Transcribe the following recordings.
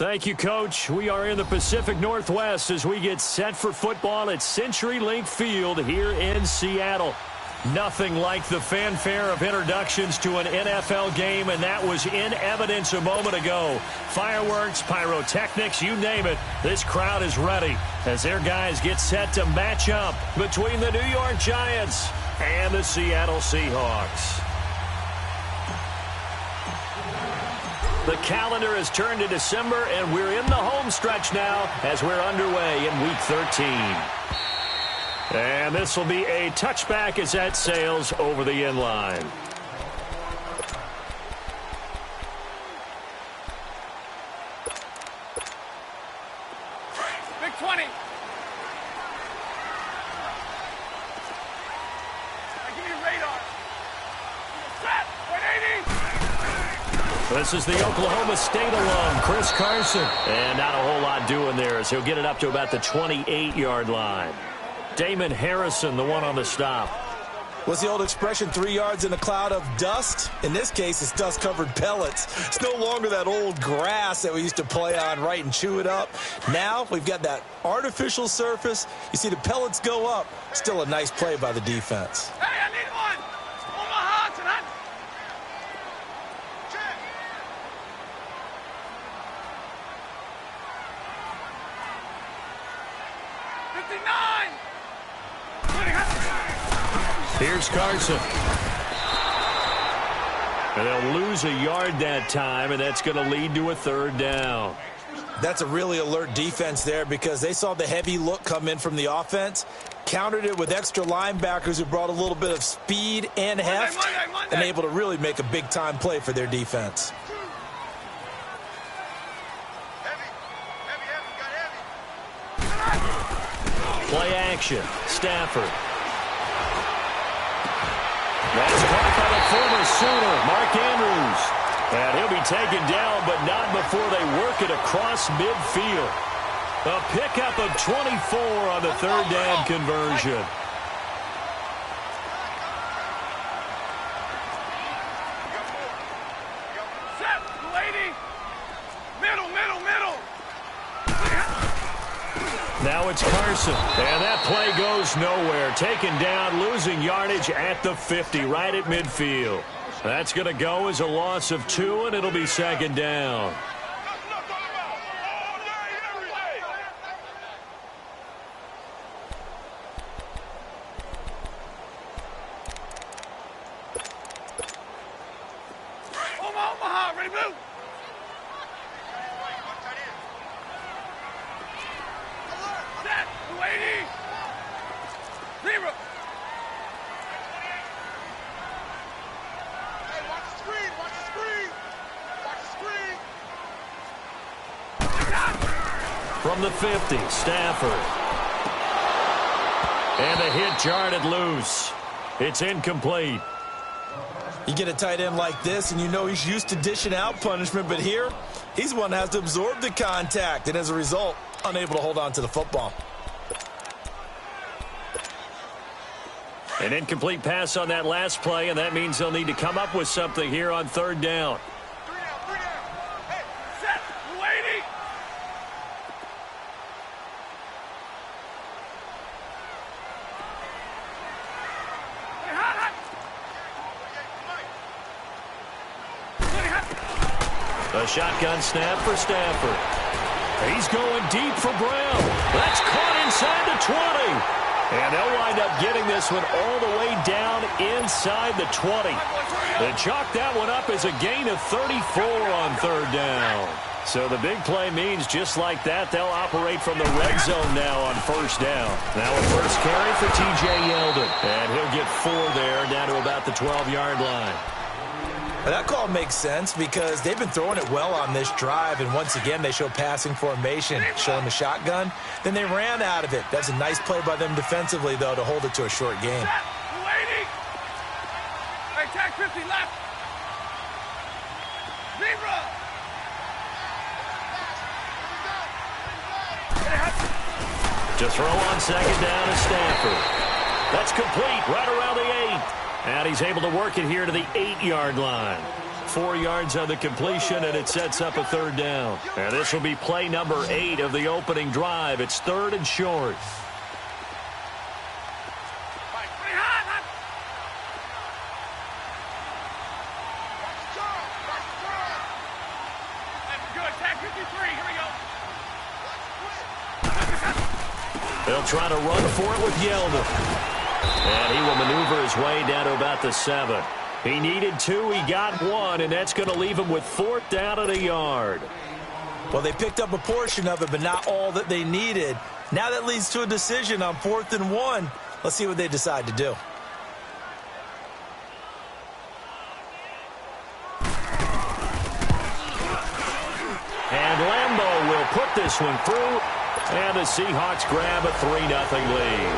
Thank you, Coach. We are in the Pacific Northwest as we get set for football at CenturyLink Field here in Seattle. Nothing like the fanfare of introductions to an NFL game, and that was in evidence a moment ago. Fireworks, pyrotechnics, you name it. This crowd is ready as their guys get set to match up between the New York Giants and the Seattle Seahawks. The calendar has turned to December, and we're in the home stretch now as we're underway in Week 13. And this will be a touchback as that sails over the end line. Big 20. Give me your radar. Set. 180. This is the Oklahoma State alum, Chris Carson. And not a whole lot doing there as he'll get it up to about the 28-yard line. Damon Harrison, the one on the stop. What's the old expression, 3 yards in a cloud of dust? In this case, it's dust-covered pellets. It's no longer that old grass that we used to play on, right, and chew it up. Now we've got that artificial surface. You see the pellets go up. Still a nice play by the defense. Hey, I need one. Omaha tonight. 59. Here's Carson. And they'll lose a yard that time, and that's going to lead to a third down. That's a really alert defense there because they saw the heavy look come in from the offense, countered it with extra linebackers who brought a little bit of speed and heft, Monday. and able to really make a big-time play for their defense. Play action. Stafford. That's caught by the former Sooner, Mark Andrews. And he'll be taken down, but not before they work it across midfield. A pickup of 24 on the third down conversion. Set. Lady. Middle. Now it's Carson, and that play goes nowhere. Taken down, losing yardage at the 50, right at midfield. That's going to go as a loss of 2, and it'll be second down. Omaha, ready, blue. Set. 280. 0. Hey, watch the screen. From the 50, Stafford. And the hit jarred it loose. It's incomplete. You get a tight end like this, and you know he's used to dishing out punishment, but here, he's the one that has to absorb the contact, and as a result, unable to hold on to the football. An incomplete pass on that last play, and that means they'll need to come up with something here on third down. 3 down. Hey, set. 280. Hey, hot. A shotgun snap for Stafford. He's going deep for Brown. That's caught inside the 20. And they'll wind up getting this one all the way down inside the 20. They chalk that one up as a gain of 34 on third down. So the big play means just like that, they'll operate from the red zone now on first down. Now a first carry for T.J. Yeldon. And he'll get 4 there, down to about the 12-yard line. That call makes sense because they've been throwing it well on this drive, and once again they show passing formation, showing the shotgun. Then they ran out of it. That's a nice play by them defensively, though, to hold it to a short game. Lady. Hey, tag 50 left. Zebra. To throw on second down to Stafford. That's complete right around the 8. And he's able to work it here to the 8-yard line. 4 yards on the completion, and it sets up a third down. And this will be play number 8 of the opening drive. It's 3rd and short. They'll try to run for it with Yeldon. And he will maneuver his way down to about the 7. He needed 2, he got 1, and that's going to leave him with 4th down and a yard. Well, they picked up a portion of it, but not all that they needed. Now that leads to a decision on 4th and 1. Let's see what they decide to do. And Lambeau will put this one through. And the Seahawks grab a 3-0 lead.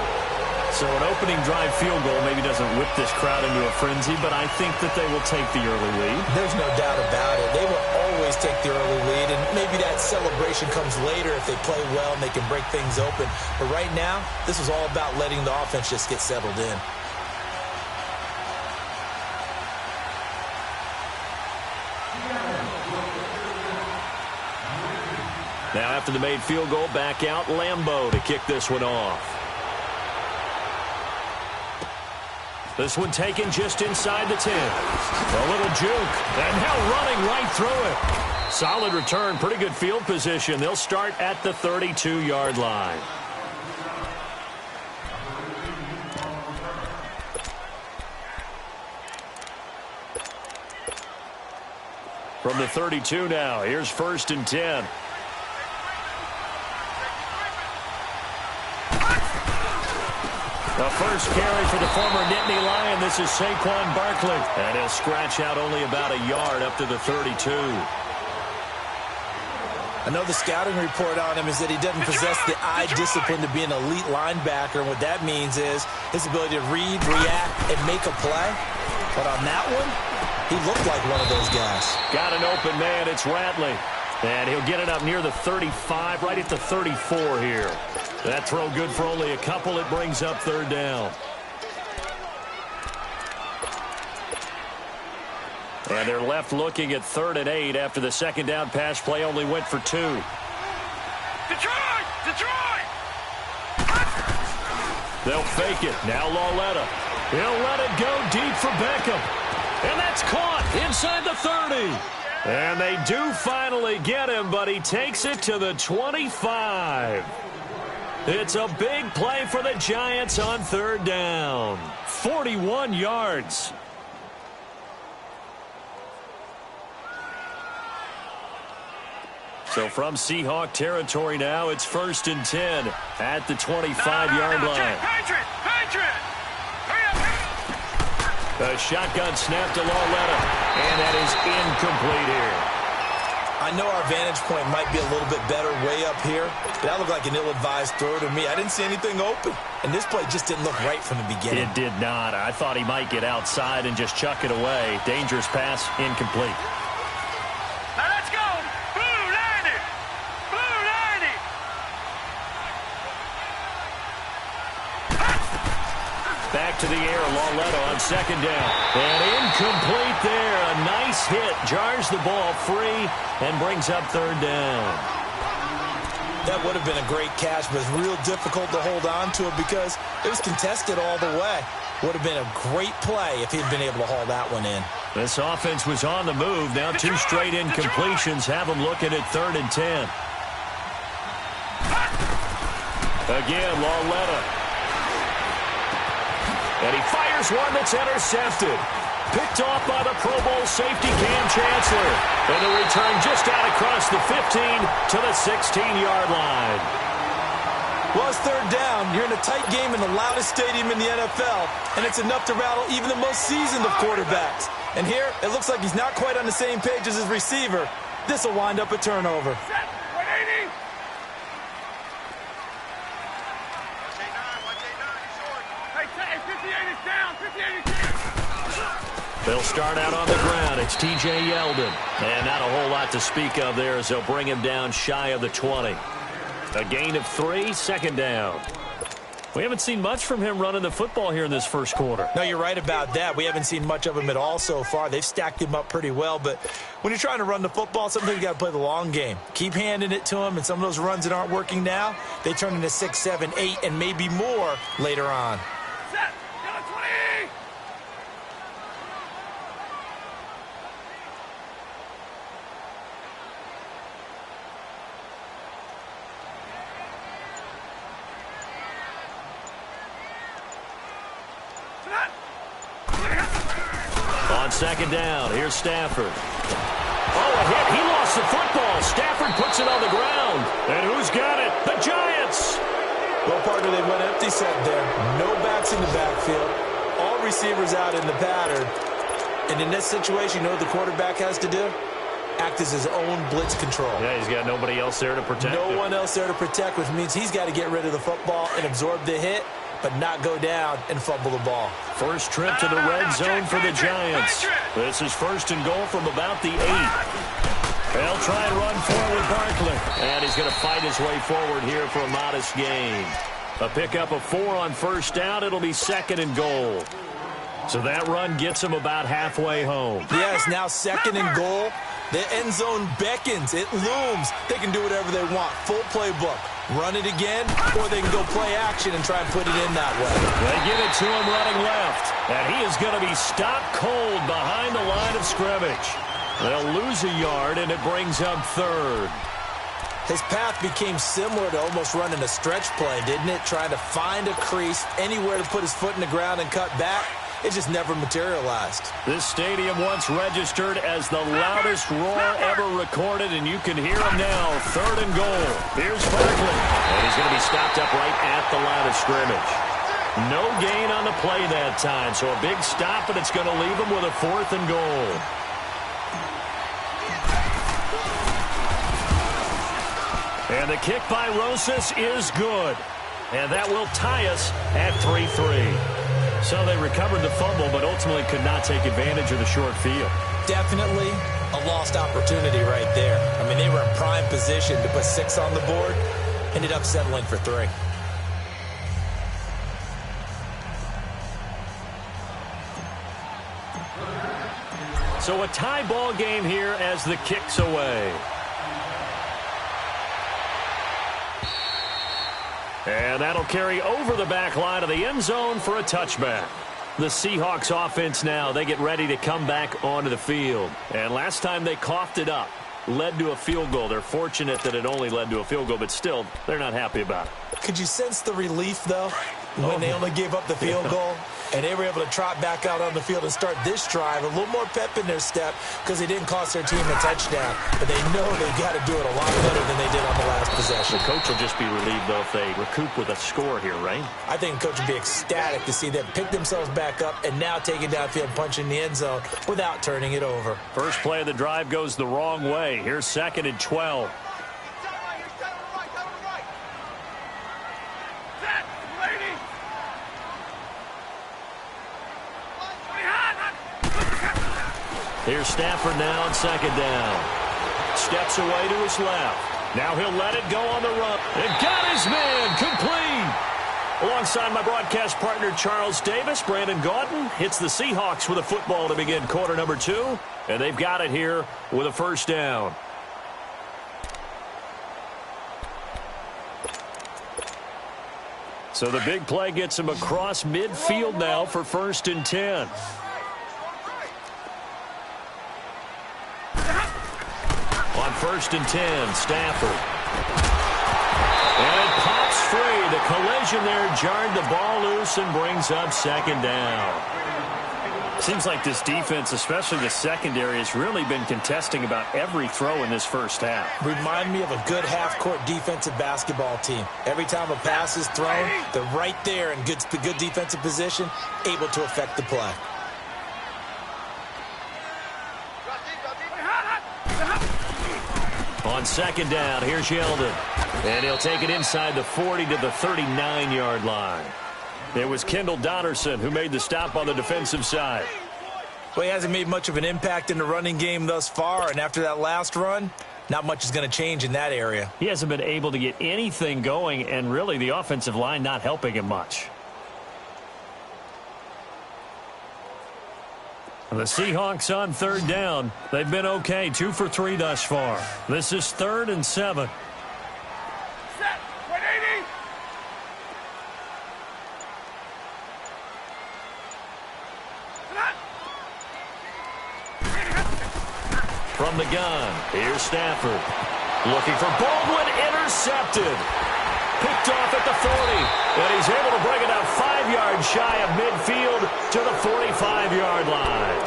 So an opening drive field goal maybe doesn't whip this crowd into a frenzy, but I think that they will take the early lead. There's no doubt about it. They will always take the early lead, and maybe that celebration comes later if they play well and they can break things open. But right now, this is all about letting the offense just get settled in. Now after the made field goal, back out Lambeau to kick this one off. This one taken just inside the 10. A little juke, and now running right through it. Solid return, pretty good field position. They'll start at the 32-yard line. From the 32 now, here's 1st and 10. The first carry for the former Nittany Lion. This is Saquon Barkley. And he'll scratch out only about a yard up to the 32. I know the scouting report on him is that he doesn't possess the eye discipline to be an elite linebacker. And what that means is his ability to read, react, and make a play. But on that one, he looked like one of those guys. Got an open man. It's Ratley. And he'll get it up near the 35, right at the 34 here. That throw good for only a couple. It brings up 3rd down. And they're left looking at 3rd and 8 after the 2nd down pass play only went for 2. Detroit! Detroit! They'll fake it. Now Lauletta. He'll let it go deep for Beckham. And that's caught inside the 30. And they do finally get him, but he takes it to the 25. It's a big play for the Giants on 3rd down. 41 yards. So from Seahawk territory now, it's 1st and 10 at the 25-yard line. Patriot! A shotgun snap to Lauletta, and that is incomplete here. I know our vantage point might be a little bit better way up here, but that looked like an ill-advised throw to me. I didn't see anything open, and this play just didn't look right from the beginning. It did not. I thought he might get outside and just chuck it away. Dangerous pass, incomplete. Now let's go! Blue 90! Blue 90! Back to the air, Lauletta on 2nd down. And incomplete there. A nice hit. Jars the ball free and brings up 3rd down. That would have been a great catch, but it's real difficult to hold on to it because it was contested all the way. Would have been a great play if he'd been able to haul that one in. This offense was on the move. Now 2 straight incompletions have them looking at 3rd and 10. Again, Lauletta. And he fires one that's intercepted. Picked off by the Pro Bowl safety Cam Chancellor. And the return just out across the 15 to the 16-yard line. Well, it's 3rd down. You're in a tight game in the loudest stadium in the NFL, and it's enough to rattle even the most seasoned of quarterbacks. And here, it looks like he's not quite on the same page as his receiver. This will wind up a turnover. Set! 180! Hey, 58 is down! 58 is down! They'll start out on the ground. It's T.J. Yeldon. And not a whole lot to speak of there as they'll bring him down shy of the 20. A gain of 3, 2nd down. We haven't seen much from him running the football here in this first quarter. No, you're right about that. We haven't seen much of him at all so far. They've stacked him up pretty well, but when you're trying to run the football, sometimes you got to play the long game. Keep handing it to him, and some of those runs that aren't working now, they turn into 6, 7, 8, and maybe more later on. Set. Down to 20. On second down, here's Stafford. Oh, a hit. He lost the football. Stafford puts it on the ground. And who's got it? The Giants. Well, partner, they went empty set there. No backs in the backfield. All receivers out in the pattern. And in this situation, you know what the quarterback has to do? Act as his own blitz control. Yeah, he's got nobody else there to protect him. No one else there to protect, which means he's got to get rid of the football and absorb the hit, but not go down and fumble the ball. First trip to the red zone for the Giants. This is first and goal from about the 8. They'll try and run forward Barkley. And he's going to fight his way forward here for a modest gain. A pickup of 4 on first down. It'll be second and goal. So that run gets him about halfway home. Yes, now second and goal. The end zone beckons. It looms. They can do whatever they want. Full playbook. Run it again, or they can go play action and try and put it in that way. They give it to him running left. And he is going to be stopped cold behind the line of scrimmage. They'll lose a yard, and it brings up third. His path became similar to almost running a stretch play, didn't it? Trying to find a crease, anywhere to put his foot in the ground and cut back. It just never materialized. This stadium once registered as the loudest roar ever recorded, and you can hear him now. Third and goal. Here's Barkley. And he's going to be stopped up right at the line of scrimmage. No gain on the play that time, so a big stop, and it's going to leave him with a 4th and goal. And the kick by Rosas is good. And that will tie us at 3-3. So they recovered the fumble, but ultimately could not take advantage of the short field. Definitely a lost opportunity right there. I mean, they were in prime position to put 6 on the board. Ended up settling for 3. So a tie ball game here as the kick's away. And that'll carry over the back line of the end zone for a touchback. The Seahawks offense now, they get ready to come back onto the field. And last time they coughed it up, led to a field goal. They're fortunate that it only led to a field goal, but still, they're not happy about it. Could you sense the relief, though, when they only gave up the field goal? And they were able to trot back out on the field and start this drive. A little more pep in their step because they didn't cost their team a touchdown. But they know they've got to do it a lot better than they did on the last possession. The coach will just be relieved, though, if they recoup with a score here, right? I think the coach will be ecstatic to see them pick themselves back up and now take it downfield, punching the end zone without turning it over. First play of the drive goes the wrong way. Here's 2nd and 12. Here's Stafford now on 2nd down. Steps away to his left. Now he'll let it go on the run. And got his man complete. Alongside my broadcast partner Charles Davis, Brandon Gaudin hits the Seahawks with a football to begin quarter number 2. And they've got it here with a first down. So the big play gets him across midfield now for 1st and 10. On 1st and 10, Stafford. And it pops free. The collision there jarred the ball loose and brings up 2nd down. Seems like this defense, especially the secondary, has really been contesting about every throw in this first half. Remind me of a good half-court defensive basketball team. Every time a pass is thrown, they're right there in good defensive position, able to affect the play. On 2nd down, here's Yeldon. And he'll take it inside the 40 to the 39-yard line. It was Kendall Donnerson who made the stop on the defensive side. Well, he hasn't made much of an impact in the running game thus far, and after that last run, not much is going to change in that area. He hasn't been able to get anything going, and really the offensive line not helping him much. The Seahawks on third down. They've been okay, 2 for 3 thus far. This is 3rd and 7. Set. 180. From the gun, here's Stafford. Looking for Baldwin, intercepted. Picked off at the 40, and he's able to bring it out 5 yards shy of midfield to the 45-yard line.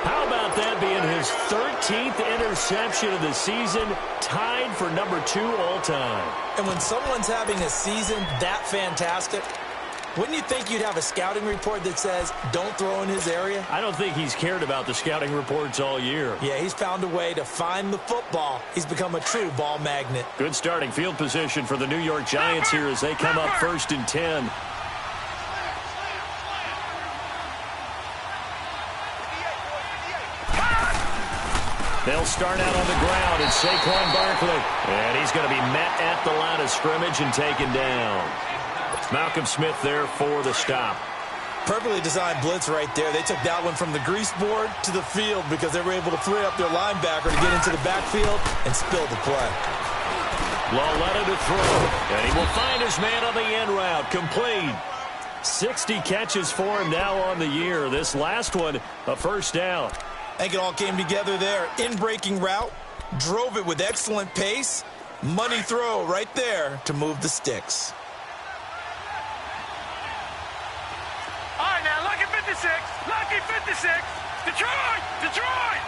How about that being his 13th interception of the season, tied for number 2 all-time? And when someone's having a season that fantastic, wouldn't you think you'd have a scouting report that says, don't throw in his area? I don't think he's cared about the scouting reports all year. Yeah, he's found a way to find the football. He's become a true ball magnet. Good starting field position for the New York Giants here as they come up 1st and 10. They'll start out on the ground. It's Saquon Barkley. And he's going to be met at the line of scrimmage and taken down. Malcolm Smith there for the stop. Perfectly designed blitz right there. They took that one from the grease board to the field because they were able to free up their linebacker to get into the backfield and spill the play. Lauletta to throw. And he will find his man on the end route. Complete. 60 catches for him now on the year. This last one, a first down. I think it all came together there. In-breaking route. Drove it with excellent pace. Money throw right there to move the sticks. All right, now, lucky 56. Lucky 56. Detroit. Detroit.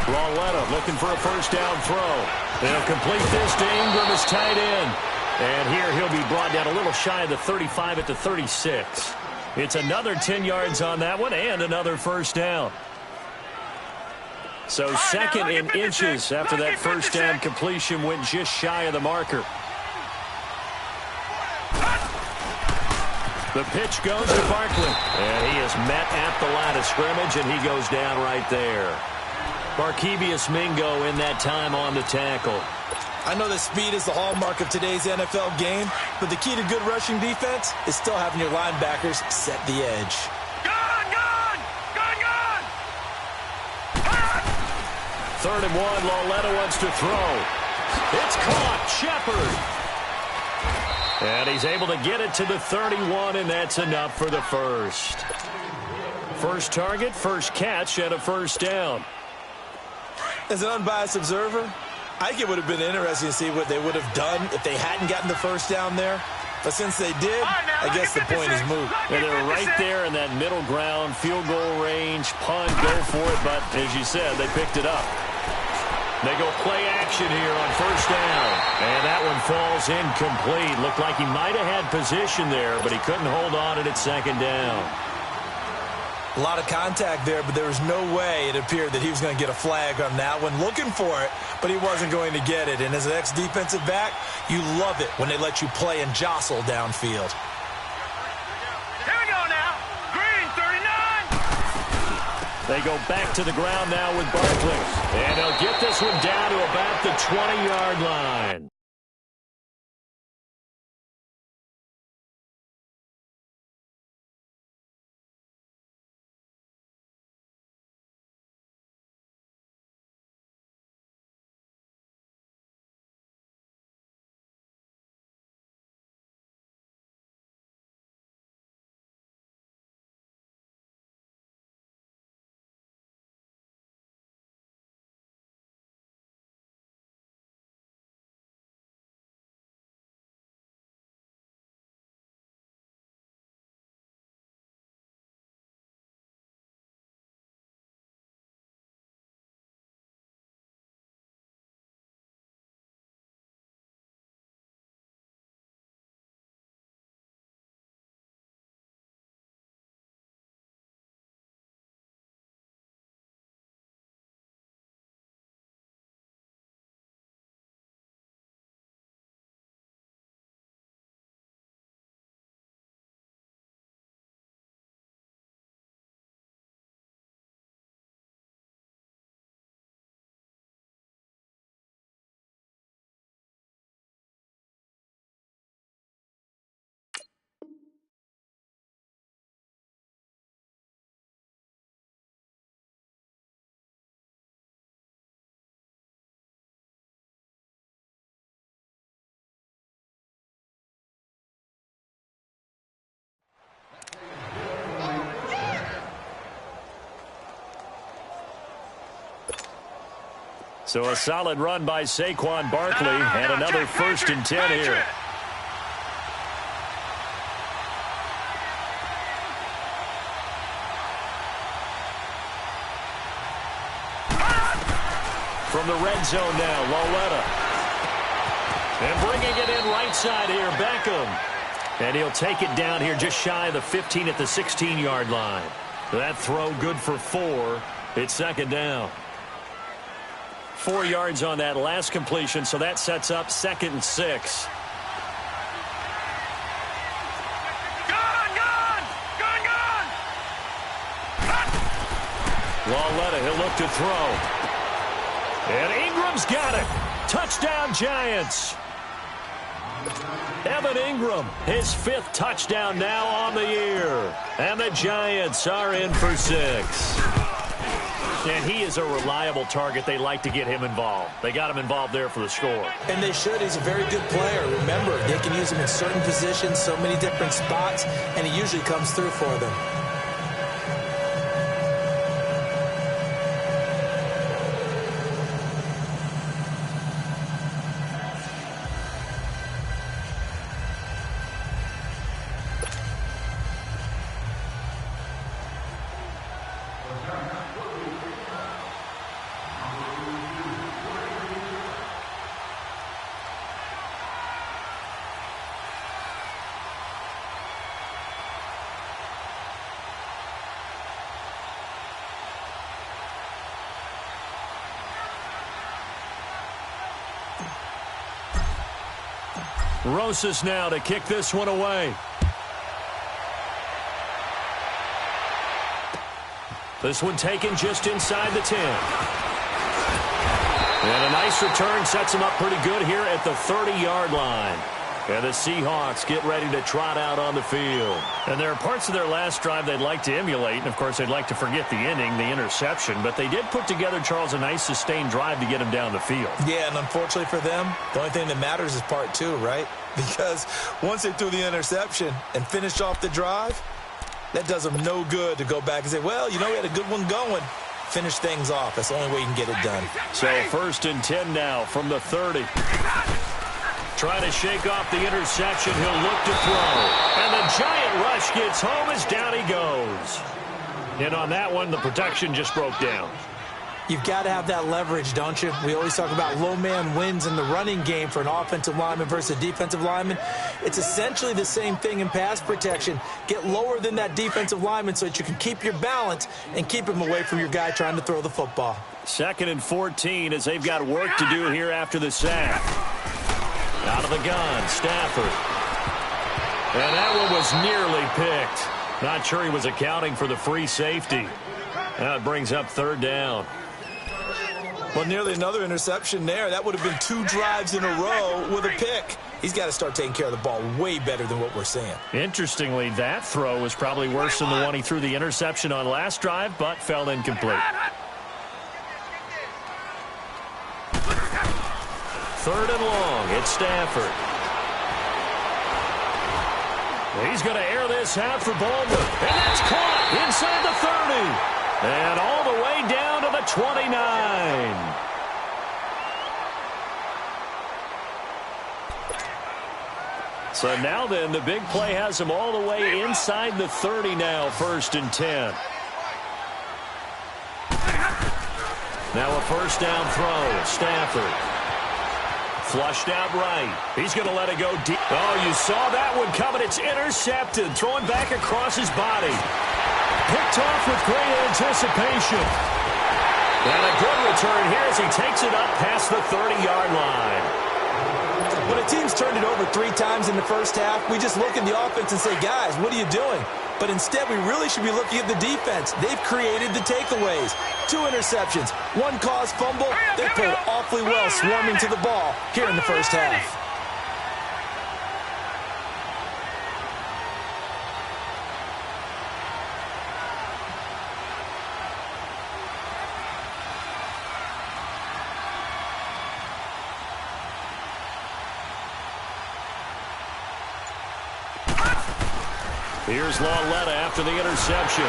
Lauletta looking for a first down throw. They'll complete this to Ingram as tight end. And here he'll be brought down a little shy of the 35 at the 36. It's another 10 yards on that one and another first down. So second in inches after that first down completion went just shy of the marker. The pitch goes to Barkley. And he is met at the line of scrimmage, and he goes down right there. Barkevious Mingo in that time on the tackle. I know that speed is the hallmark of today's NFL game, but the key to good rushing defense is still having your linebackers set the edge. Gone, gone, gone, gone. 3rd and 1, Lauletta wants to throw. It's caught, Shepard. And he's able to get it to the 31, and that's enough for the first. First target, first catch, and a first down. As an unbiased observer, I think it would have been interesting to see what they would have done if they hadn't gotten the first down there. But since they did, I guess the point is moot. And they're right there in that middle ground, field goal range, punt, go for it. But as you said, they picked it up. They go play action here on first down. And that one falls incomplete. Looked like he might have had position there, but he couldn't hold on at second down. A lot of contact there, but there was no way it appeared that he was going to get a flag on that one. Looking for it, but he wasn't going to get it. And as an ex-defensive back, you love it when they let you play and jostle downfield. Here we go now. Green, 39. They go back to the ground now with Barkley. And they'll get this one down to about the 20-yard line. So a solid run by Saquon Barkley and another 1st and 10 here. From the red zone now, Lauletta. And bringing it in right side here, Beckham. And he'll take it down here just shy of the 15 at the 16-yard line. That throw good for 4. It's 2nd down. 4 yards on that last completion, so that sets up 2nd and 6. Lauletta, he'll look to throw. And Ingram's got it. Touchdown, Giants. Evan Ingram, his 5th touchdown now on the year. And the Giants are in for 6. And he is a reliable target. They like to get him involved. They got him involved there for the score. And they should. He's a very good player. Remember, they can use him in certain positions, so many different spots, and he usually comes through for them. Rosas now to kick this one away. This one taken just inside the 10. And a nice return sets him up pretty good here at the 30-yard line. And the Seahawks get ready to trot out on the field. And there are parts of their last drive they'd like to emulate. And, of course, they'd like to forget the inning, the interception. But they did put together, Charles, a nice sustained drive to get him down the field. Yeah, and unfortunately for them, the only thing that matters is part 2, right? Because once they threw the interception and finished off the drive, that does them no good to go back and say, well, you know, we had a good one going. Finish things off. That's the only way you can get it done. So 1st and 10 now from the 30. Trying to shake off the interception. He'll look to throw. And the giant rush gets home as down he goes. And on that one, the protection just broke down. You've got to have that leverage, don't you? We always talk about low man wins in the running game for an offensive lineman versus a defensive lineman. It's essentially the same thing in pass protection. Get lower than that defensive lineman so that you can keep your balance and keep him away from your guy trying to throw the football. 2nd and 14 as they've got work to do here after the sack. Out of the gun, Stafford. And that one was nearly picked. Not sure he was accounting for the free safety. That brings up 3rd down. Well, nearly another interception there. That would have been 2 drives in a row with a pick. He's got to start taking care of the ball way better than what we're seeing. Interestingly, that throw was probably worse than the one he threw the interception on last drive, but fell incomplete. 3rd and long. It's Stafford. He's going to air this out for Baldwin. And that's caught inside the 30. And all the way down to the 29. So now then, the big play has him all the way inside the 30 now, 1st and 10. Now a 1st down throw. Stafford. Flushed out right. He's going to let it go deep. Oh, you saw that one coming. It's intercepted. Throwing back across his body. Picked off with great anticipation. And a good return here as he takes it up past the 30-yard line. When a team's turned it over 3 times in the first half, we just look at the offense and say, guys, what are you doing? But instead, we really should be looking at the defense. They've created the takeaways. 2 interceptions, 1 caused fumble. They played awfully well swarming to the ball here in the first half. Here's Lauletta after the interception.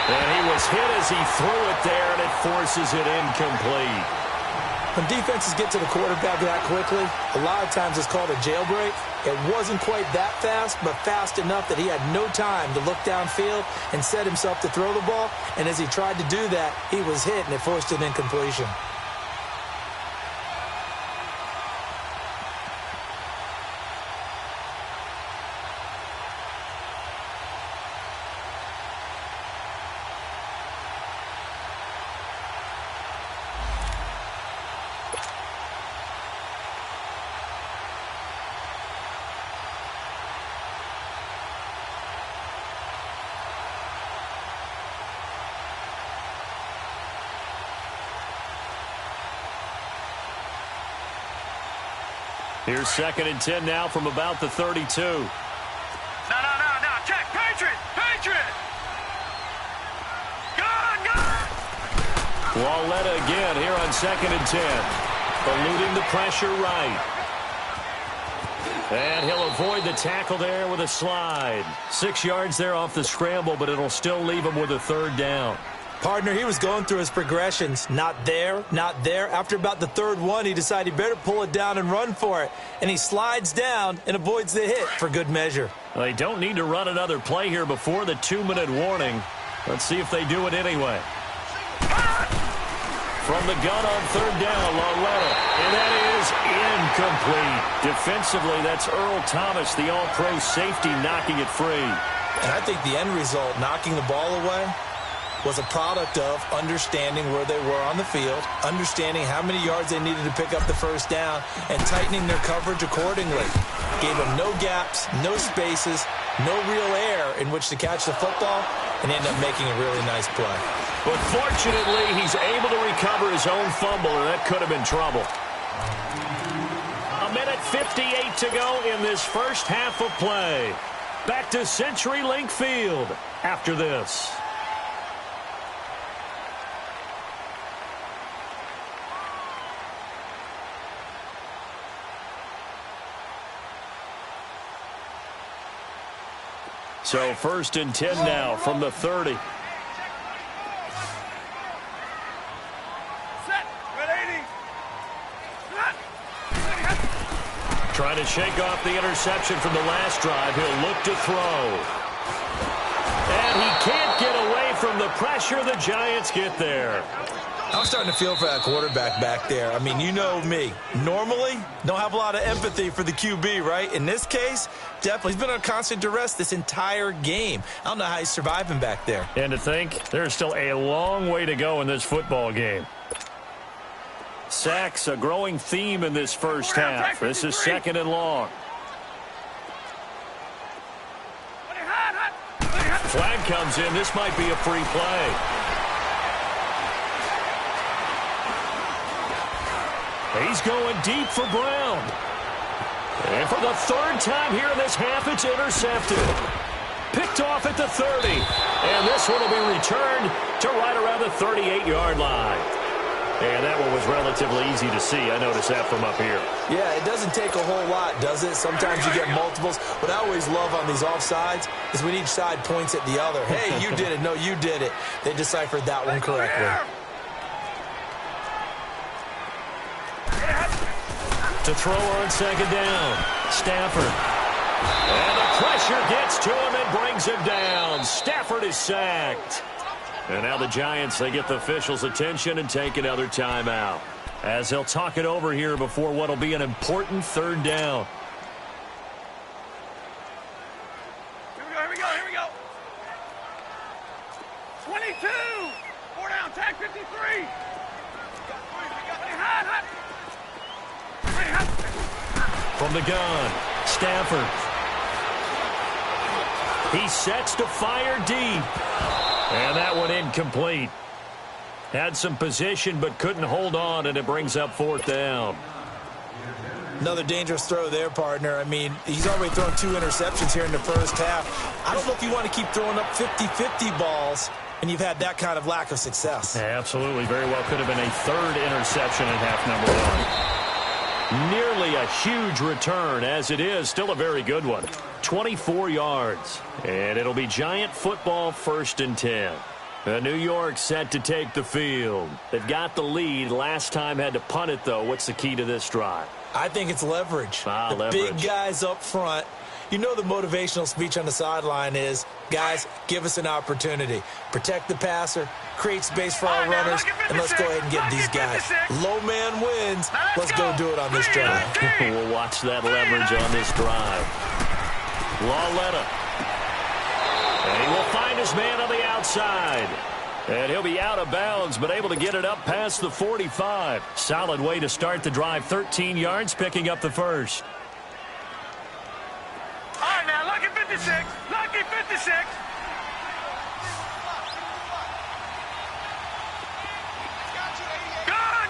And he was hit as he threw it there, and it forces it incomplete. When defenses get to the quarterback that quickly, a lot of times it's called a jailbreak. It wasn't quite that fast, but fast enough that he had no time to look downfield and set himself to throw the ball. And as he tried to do that, he was hit, and it forced an incompletion. Here's 2nd and 10 now from about the 32. No. Check. Patriot. Good. Walletta again here on 2nd and 10. Eluding the pressure right. And he'll avoid the tackle there with a slide. 6 yards there off the scramble, but it'll still leave him with a 3rd down. Partner, he was going through his progressions. Not there, not there. After about the 3rd one, he decided he better pull it down and run for it. And he slides down and avoids the hit for good measure. They don't need to run another play here before the 2-minute warning. Let's see if they do it anyway. From the gun on 3rd down, Walletta. And that is incomplete. Defensively, that's Earl Thomas, the all-pro safety, knocking it free. And I think the end result, knocking the ball away, was a product of understanding where they were on the field, understanding how many yards they needed to pick up the 1st down, and tightening their coverage accordingly. Gave them no gaps, no spaces, no real air in which to catch the football, and ended up making a really nice play. But fortunately, he's able to recover his own fumble, and that could have been trouble. 1:58 to go in this first half of play. Back to CenturyLink Field after this. So 1st and 10 now from the 30. Trying to shake off the interception from the last drive. He'll look to throw. And he can't get away from the pressure. The Giants get there. I'm starting to feel for that quarterback back there. I mean, you know me. Normally, don't have a lot of empathy for the QB, right? In this case, definitely. He's been on constant duress this entire game. I don't know how he's surviving back there. And to think, there's still a long way to go in this football game. Sacks, a growing theme in this first half. This is 2nd and long. Flag comes in. This might be a free play. He's going deep for Brown. And for the 3rd time here in this half, it's intercepted. Picked off at the 30. And this one will be returned to right around the 38-yard line. And that one was relatively easy to see. I noticed that from up here. Yeah, it doesn't take a whole lot, does it? Sometimes you get multiples. What I always love on these offsides is when each side points at the other. Hey, you did it. No, you did it. They deciphered that one correctly. To throw on 2nd down. Stafford. And the pressure gets to him and brings him down. Stafford is sacked. And now the Giants, they get the officials' attention and take another timeout, as they'll talk it over here before what will be an important 3rd down. Here we go. 22. 4 down, tag 53. From the gun, Stafford. He sets to fire deep. And that one incomplete. Had some position but couldn't hold on, and it brings up 4th down. Another dangerous throw there, partner. I mean, he's already thrown 2 interceptions here in the first half. I don't know if you want to keep throwing up 50-50 balls and you've had that kind of lack of success. Yeah, absolutely. Very well could have been a 3rd interception in half number 1. Nearly a huge return. As it is, still a very good one. 24 yards. And it'll be Giant football, 1st and 10. New York set to take the field. They've got the lead. Last time had to punt it, though. What's the key to this drive? I think it's leverage. The leverage. Big guys up front. You know the motivational speech on the sideline is, guys, give us an opportunity. Protect the passer, create space for our runners, and let's go ahead and get these guys. Low man wins. Let's go do it on this drive. We'll watch that leverage on this drive. Lauletta. And he will find his man on the outside. And he'll be out of bounds, but able to get it up past the 45. Solid way to start the drive. 13 yards, picking up the first. All right, now, lucky 56. Lucky 56. Gone.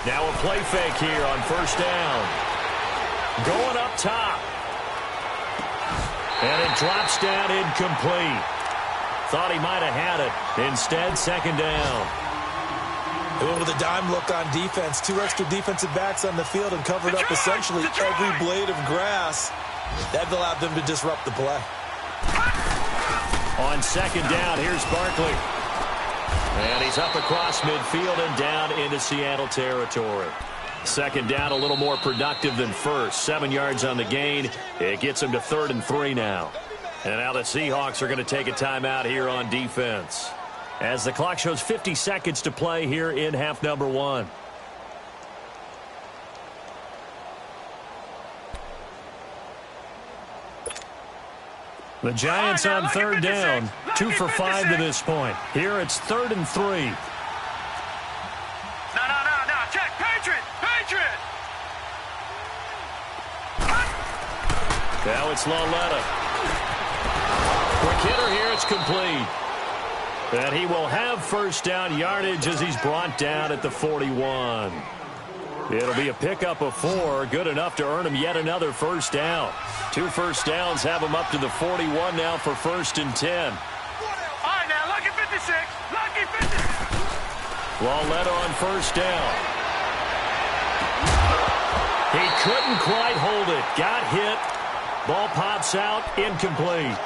Now a play fake here on first down. Going up top. And it drops down incomplete. Thought he might have had it. Instead, second down. They went with a dime look on defense. 2 extra defensive backs on the field and covered up essentially every blade of grass. That allowed them to disrupt the play. On second down, here's Barkley. And he's up across midfield and down into Seattle territory. Second down, a little more productive than first. 7 yards on the gain. It gets him to 3rd and 3 now. And now the Seahawks are going to take a timeout here on defense, as the clock shows 50 seconds to play here in half number 1. The Giants on 3rd down. 2 for 5 to this point. Here it's 3rd and 3. Now it's Lauletta. Quick hitter here, it's complete. And he will have first down yardage as he's brought down at the 41. It'll be a pickup of 4, good enough to earn him yet another first down. 2 first downs have him up to the 41 now for 1st and 10. All right, now, lucky 56. Lucky 56. Lauletta on first down. He couldn't quite hold it. Got hit. Ball pops out, incomplete.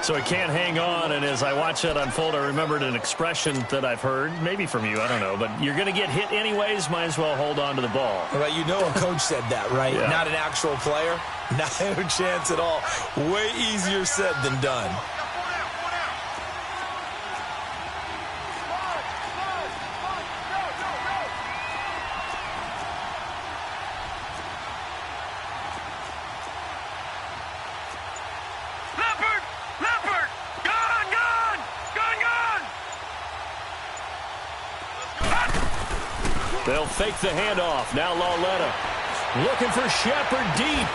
So he can't hang on, and as I watch that unfold, I remembered an expression that I've heard, maybe from you, I don't know, but you're going to get hit anyways, might as well hold on to the ball. Well, you know a coach said that, right? Yeah. Not an actual player. Not a chance at all. Way easier said than done. They'll fake the handoff. Now Lauletta looking for Shepard deep.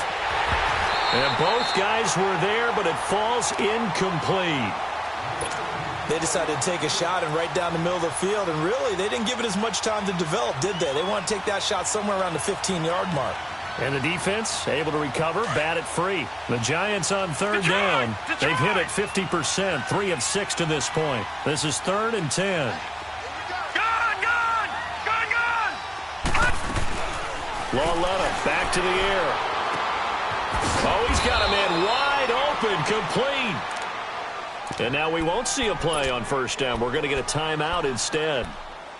And both guys were there, but it falls incomplete. They decided to take a shot and right down the middle of the field, and really, they didn't give it as much time to develop, did they? They want to take that shot somewhere around the 15-yard mark. And the defense able to recover, bat it free. The Giants on 3rd down. They've hit it 50%, 3 of 6 to this point. This is 3rd and 10. Lauletta back to the air. Oh, he's got a man wide open, complete. And now we won't see a play on first down. We're going to get a timeout instead,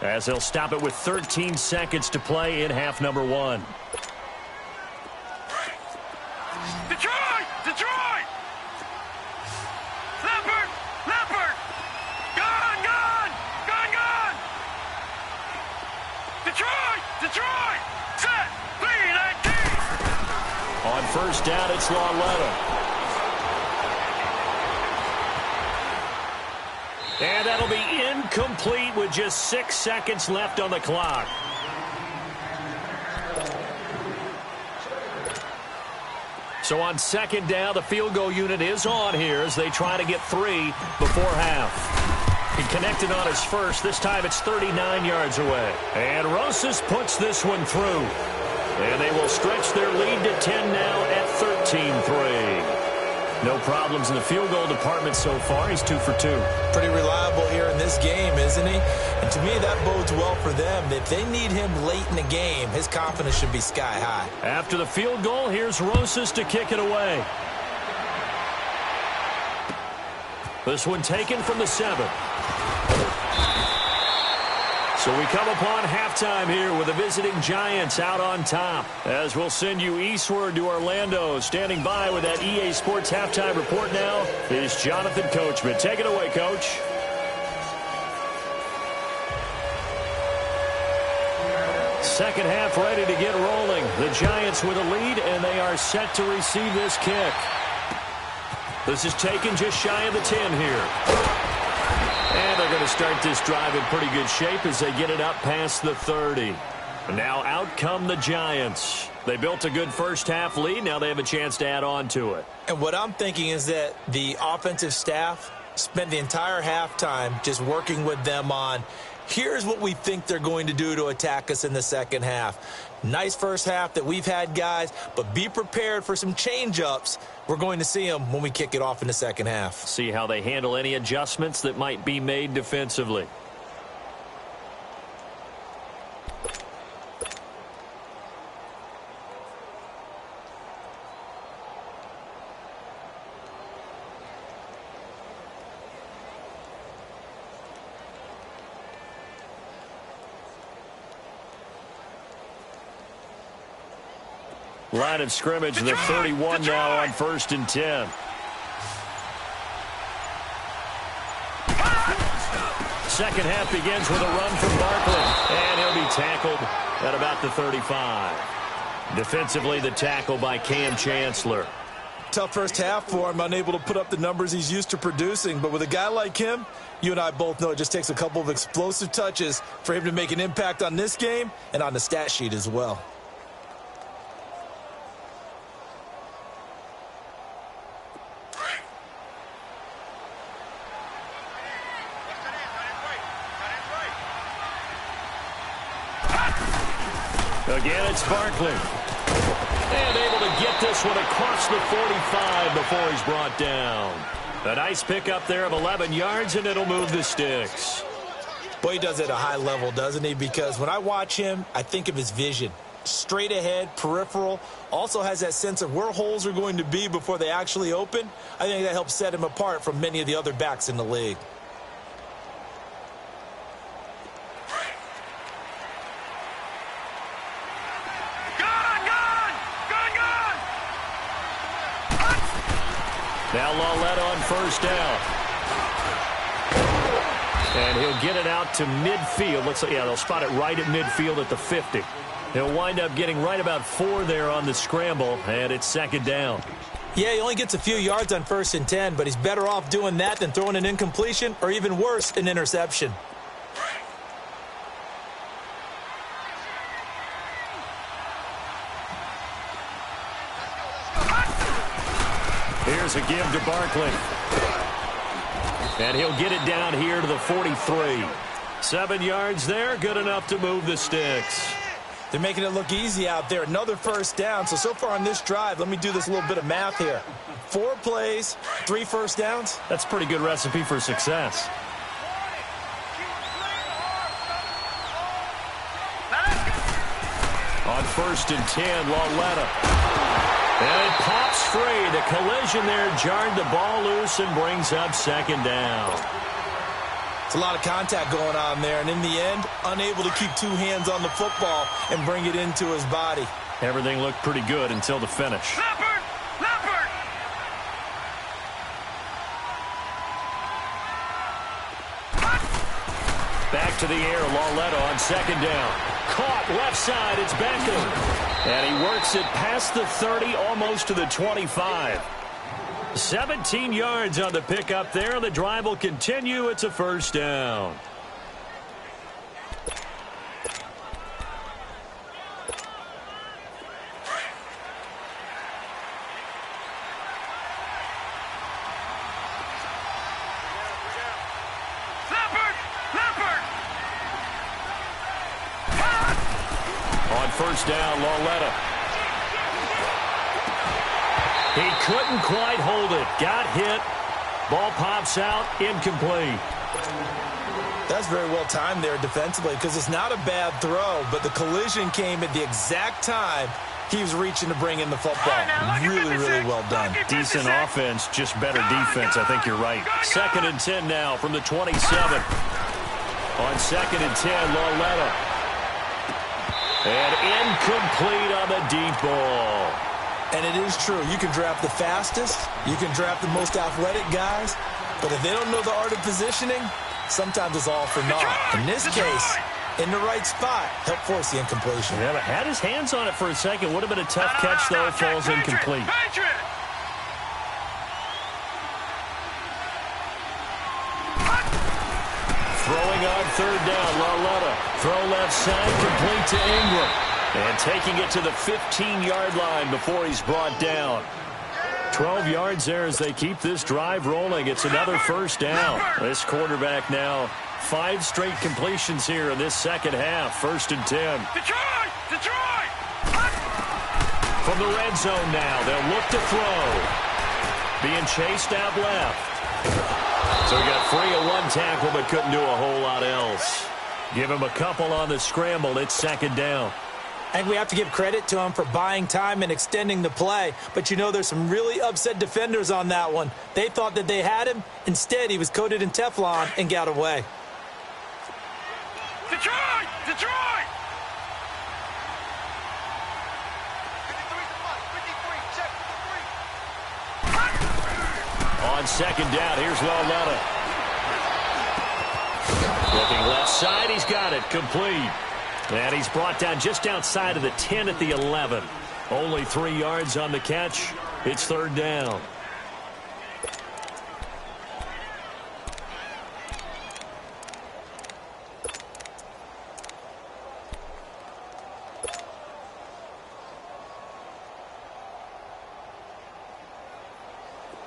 as they'll stop it with 13 seconds to play in half number 1. Detroit! Leopard! Gone! Detroit! Set! 3-19! On first down, it's Lauletta. And that'll be incomplete with just 6 seconds left on the clock. So on second down, the field goal unit is on here as they try to get 3 before half. He connected on his first. This time it's 39 yards away. And Rosas puts this one through. And they will stretch their lead to 10 now at 13-3. No problems in the field goal department so far. He's 2 for 2. Pretty reliable here in this game, isn't he? And to me, that bodes well for them. If they need him late in the game, his confidence should be sky high. After the field goal, here's Rosas to kick it away. This one taken from the 7. So we come upon halftime here with the visiting Giants out on top. As we'll send you eastward to Orlando. Standing by with that EA Sports halftime report now is Jonathan Coachman. Take it away, Coach. Second half ready to get rolling. The Giants with a lead, and they are set to receive this kick. This is taken just shy of the 10 here. And they're going to start this drive in pretty good shape as they get it up past the 30. Now out come the Giants. They built a good first half lead. Now they have a chance to add on to it. And what I'm thinking is that the offensive staff spent the entire halftime just working with them on, here's what we think they're going to do to attack us in the second half. Nice first half that we've had, guys, but be prepared for some change-ups. We're going to see them when we kick it off in the second half. See how they handle any adjustments that might be made defensively. Line of scrimmage, the 31 now on 1st and 10. Second half begins with a run from Barkley, and he'll be tackled at about the 35. Defensively, the tackle by Cam Chancellor. Tough first half for him, unable to put up the numbers he's used to producing. But with a guy like him, you and I both know it just takes a couple of explosive touches for him to make an impact on this game and on the stat sheet as well. Again, it's Barkley. And able to get this one across the 45 before he's brought down. A nice pickup there of 11 yards, and it'll move the sticks. Boy, he does it at a high level, doesn't he? Because when I watch him, I think of his vision. Straight ahead, peripheral. Also has that sense of where holes are going to be before they actually open. I think that helps set him apart from many of the other backs in the league. Now Lawletta on first down. And he'll get it out to midfield. Looks like, yeah, they'll spot it right at midfield at the 50. He'll wind up getting right about 4 there on the scramble, and it's second down. Yeah, he only gets a few yards on 1st and 10, but he's better off doing that than throwing an incompletion or even worse, an interception. Here's a give to Barkley. And he'll get it down here to the 43. 7 yards there, good enough to move the sticks. They're making it look easy out there. Another first down. So far on this drive, let me do this little bit of math here. 4 plays, 3 first downs. That's a pretty good recipe for success. On 1st and 10, Lawletta. And it pops free. The collision there jarred the ball loose and brings up second down. It's a lot of contact going on there, and in the end, unable to keep 2 hands on the football and bring it into his body. Everything looked pretty good until the finish. Leopard! Leopard! Back to the air, Lawletta on second down. Caught left side, it's Beckham. And he works it past the 30, almost to the 25. 17 yards on the pickup there. The drive will continue. It's a first down. First down, Lawletta. He couldn't quite hold it. Got hit. Ball pops out. Incomplete. That's very well timed there defensively because it's not a bad throw, but the collision came at the exact time He was reaching to bring in the football. Really, really well done. Decent offense, just better defense. I think you're right. 2nd and 10 now from the 27. On 2nd and 10, Lauletta. And incomplete on the deep ball. And it is true. You can draft the fastest. You can draft the most athletic guys. But if they don't know the art of positioning, sometimes it's all for naught. In this case, in the right spot, help force the incompletion. Yeah, but had his hands on it for a second. Would have been a tough catch, though. Falls incomplete. Throwing on 3rd down, Lauletta. Throw left side, complete to Ingram. And taking it to the 15-yard line before he's brought down. 12 yards there as they keep this drive rolling. It's another 1st down. This quarterback now 5 straight completions here in this second half. 1st and 10. Detroit! From the red zone now, they'll look to throw. Being chased out left. So he got free of 1 tackle but couldn't do a whole lot else. Give him a couple on the scramble. It's 2nd down. I think we have to give credit to him for buying time and extending the play. But, you know, there's some really upset defenders on that one. They thought that they had him. Instead, he was coated in Teflon and got away. Detroit! Detroit! 53, check 53. On 2nd down, here's Lauletta. Looking left side, he's got it. Complete. And he's brought down just outside of the 10 at the 11. Only 3 yards on the catch. It's 3rd down.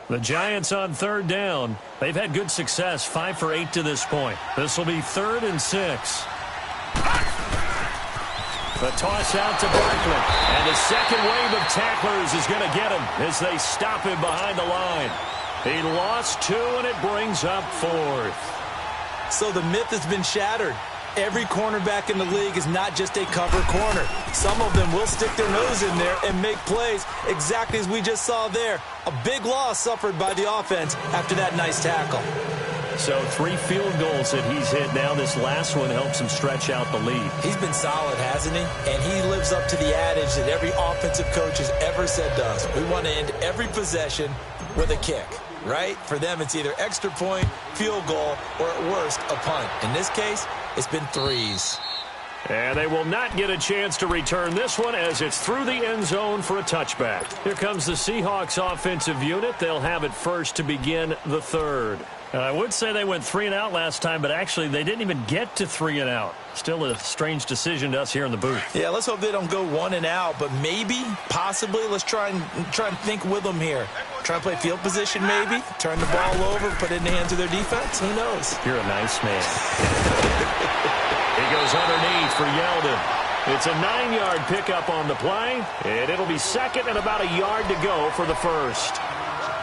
The Giants on 3rd down. They've had good success, 5 for 8 to this point. This will be 3rd and 6. The toss out to Barkley. And the second wave of tacklers is going to get him as they stop him behind the line. He lost 2, and it brings up 4th. So the myth has been shattered. Every cornerback in the league is not just a cover corner. Some of them will stick their nose in there and make plays exactly as we just saw there. A big loss suffered by the offense after that nice tackle. So 3 field goals that he's hit now. This last one helps him stretch out the lead. He's been solid, hasn't he? And he lives up to the adage that every offensive coach has ever said to us. We want to end every possession with a kick, right? For them, it's either extra point, field goal, or at worst, a punt. In this case, it's been 3s. And they will not get a chance to return this one as it's through the end zone for a touchback. Here comes the Seahawks offensive unit. They'll have it first to begin the 3rd. I would say they went 3 and out last time, but actually they didn't even get to 3 and out. Still a strange decision to us here in the booth. Yeah, let's hope they don't go 1 and out, but maybe, possibly, let's try and think with them here. Try and play field position maybe, turn the ball over, put it in the hands of their defense. Who knows? You're a nice man. He goes underneath for Yeldon. It's a 9-yard pickup on the play, and it'll be 2nd and about a yard to go for the 1st.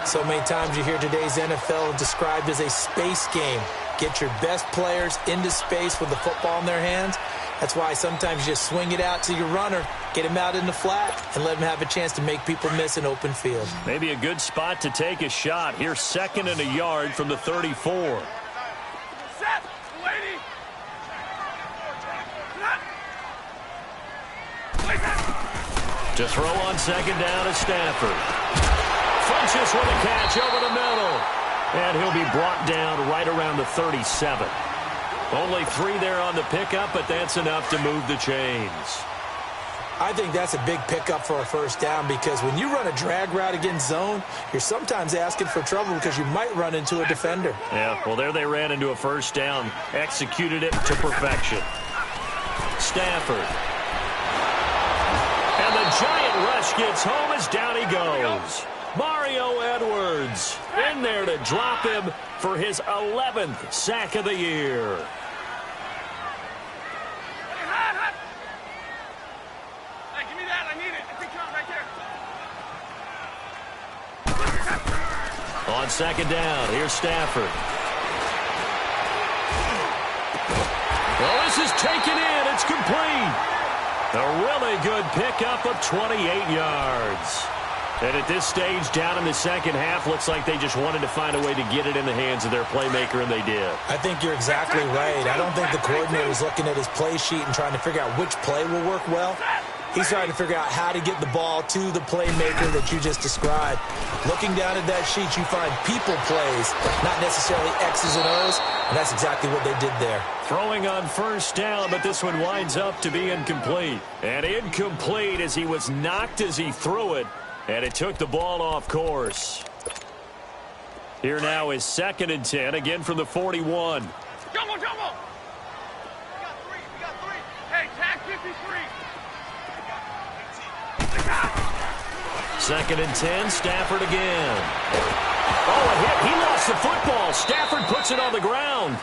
So many times you hear today's NFL described as a space game. Get your best players into space with the football in their hands. That's why sometimes you just swing it out to your runner, get him out in the flat, and let him have a chance to make people miss an open field. Maybe a good spot to take a shot. Here's 2nd and a yard from the 34. Set, lady. To throw on 2nd down is Stafford. Funches with a catch over the middle. And he'll be brought down right around the 37. Only 3 there on the pickup, but that's enough to move the chains. I think that's a big pickup for a 1st down because when you run a drag route against zone, you're sometimes asking for trouble because you might run into a defender. Yeah, well, there they ran into a 1st down. Executed it to perfection. Stafford. And the giant rush gets home as down he goes. Mario Edwards in there to drop him for his 11th sack of the year. Hey, give me that. I need it. I think you're right there. On 2nd down, here's Stafford. Well, this is taken in. It's complete. A really good pickup of 28 yards. And at this stage, down in the second half, looks like they just wanted to find a way to get it in the hands of their playmaker, and they did. I think you're exactly right. I don't think the coordinator is looking at his play sheet and trying to figure out which play will work well. He's trying to figure out how to get the ball to the playmaker that you just described. Looking down at that sheet, you find people plays, not necessarily X's and O's, and that's exactly what they did there. Throwing on first down, but this one winds up to be incomplete. And incomplete as he was knocked as he threw it, and it took the ball off course. Here now is 2nd and 10, again from the 41. Jumbo, jumbo! We got three. Hey, tag 53. 2nd and 10, Stafford again. Oh, a hit. He lost the football. Stafford puts it on the ground.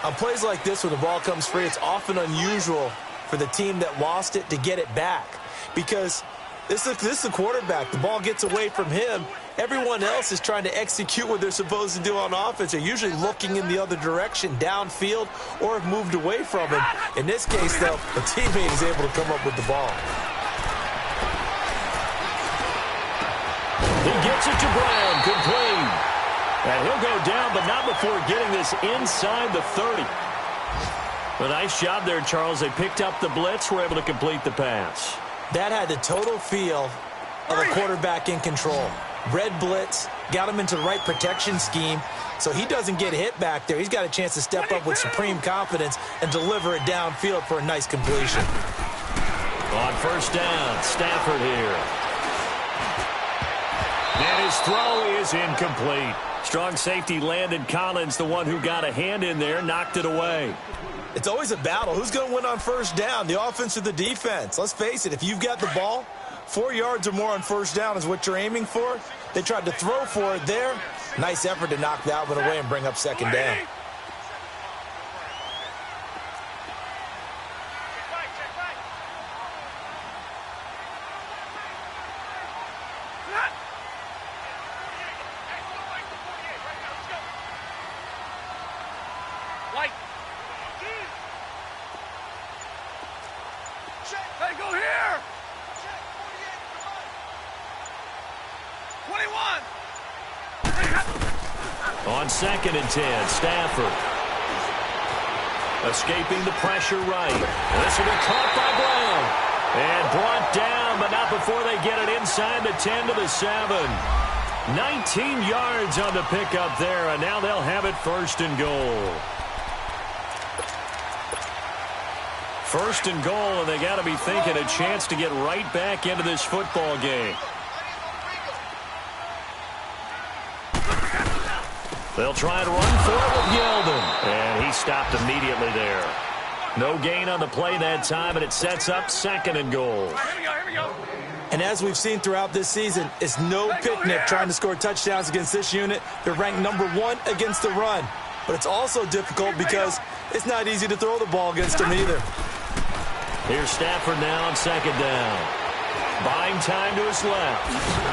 On plays like this, when the ball comes free, it's often unusual for the team that lost it to get it back. Because this is the quarterback. The ball gets away from him. Everyone else is trying to execute what they're supposed to do on offense. They're usually looking in the other direction, downfield, or have moved away from him. In this case, though, the teammate is able to come up with the ball. He gets it to Brown, complete. And he'll go down, but not before getting this inside the 30. A nice job there, Charles. They picked up the blitz, were able to complete the pass. That had the total feel of a quarterback in control. Red blitz, got him into the right protection scheme, so he doesn't get hit back there. He's got a chance to step up with supreme confidence and deliver it downfield for a nice completion. On first down, Stafford here. And his throw is incomplete. Strong safety Landon Collins, the one who got a hand in there, knocked it away. It's always a battle. Who's going to win on first down, the offense or the defense? Let's face it, if you've got the ball, 4 yards or more on first down is what you're aiming for. They tried to throw for it there. Nice effort to knock that one away and bring up 2nd down. Hey, go here! 21! On 2nd and 10, Stafford. Escaping the pressure right. This will be caught by Brown. And brought down, but not before they get it inside the 10 to the 7. 19 yards on the pickup there, and now they'll have it 1st and goal. 1st and goal, and they got to be thinking a chance to get right back into this football game. They'll try and run for it with Yeldon, and he stopped immediately there. No gain on the play that time, and it sets up 2nd and goal. Here we go. And as we've seen throughout this season, it's no picnic trying to score touchdowns against this unit. They're ranked number 1 against the run. But it's also difficult because it's not easy to throw the ball against them either. Here's Stafford now on 2nd down. Buying time to his left.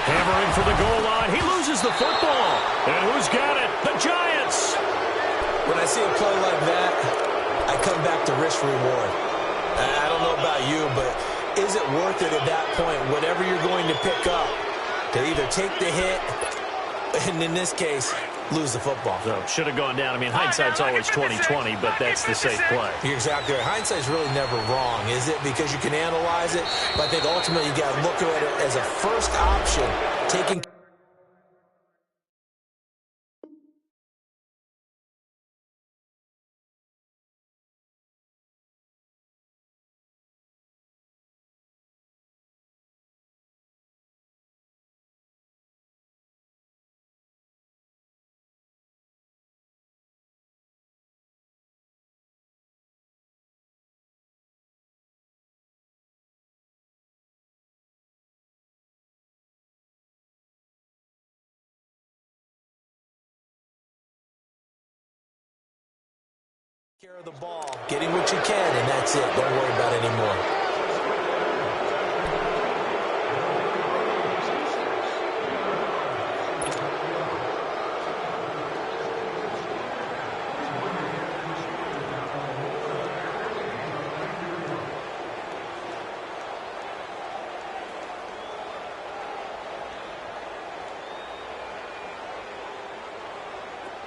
Hammering for the goal line. He loses the football. And who's got it? The Giants. When I see a play like that, I come back to risk-reward. I don't know about you, but is it worth it at that point, whatever you're going to pick up, to either take the hit, and in this case, lose the football? So should have gone down. I mean, hindsight's always 20/20, but that's the safe play. You're exactly right. Hindsight's really never wrong, is it? Because you can analyze it, but I think ultimately you got to look at it as a first option, taking care of the ball, getting what you can, and that's it. Don't worry about it anymore.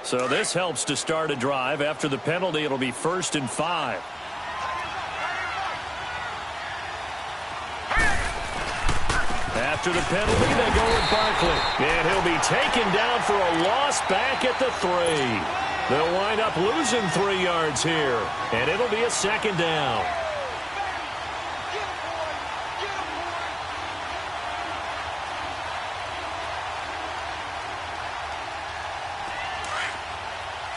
So this helps to start a drive. After the penalty, it'll be 1st and 5. After the penalty, they go with Barkley. And he'll be taken down for a loss back at the 3. They'll wind up losing 3 yards here. And it'll be a 2nd down.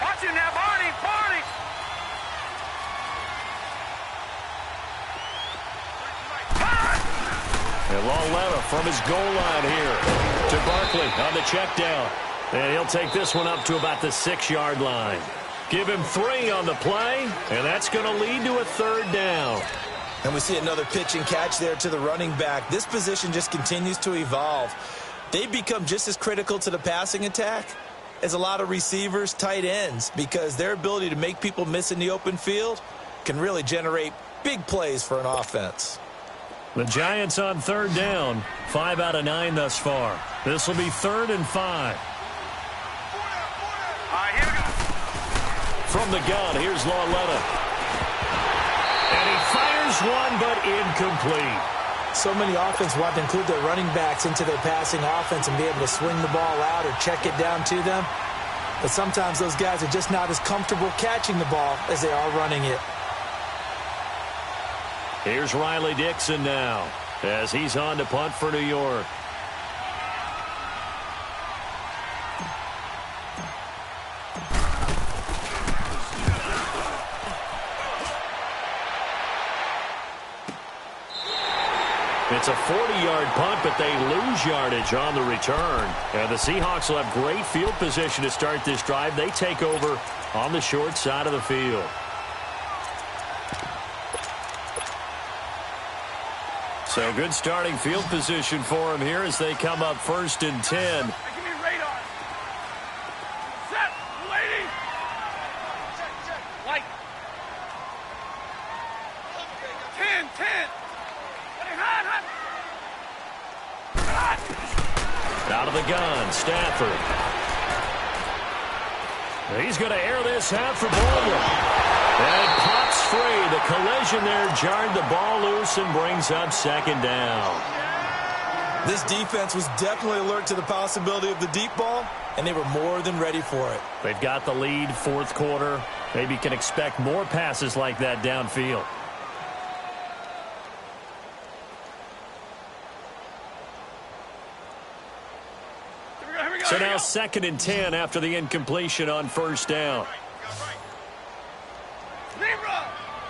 Watch him now, Barney! Barney! And Lauletta from his goal line here to Barkley on the check down. And he'll take this one up to about the 6-yard line. Give him 3 on the play, and that's going to lead to a 3rd down. And we see another pitch and catch there to the running back. This position just continues to evolve. They become just as critical to the passing attack as a lot of receivers, tight ends, because their ability to make people miss in the open field can really generate big plays for an offense. The Giants on 3rd down, 5 out of 9 thus far. This will be 3rd and 5. Here we go. From the gun, here's Lauletta. And he fires one, but incomplete. So many offenses want to include their running backs into their passing offense and be able to swing the ball out or check it down to them. But sometimes those guys are just not as comfortable catching the ball as they are running it. Here's Riley Dixon now as he's on to punt for New York. It's a 40-yard punt, but they lose yardage on the return. And the Seahawks will have great field position to start this drive. They take over on the short side of the field. So good starting field position for them here as they come up 1st and 10. Give me radar. Set. Lady. Check. Light. 10. Hot. Out of the gun, Stafford. He's going to air this out for Baldwin. And it pops free. The collision there jarred the ball loose and brings up 2nd down. This defense was definitely alert to the possibility of the deep ball, and they were more than ready for it. They've got the lead, 4th quarter. Maybe can expect more passes like that downfield. Here we go. So now 2nd and 10 after the incompletion on 1st down. Libra.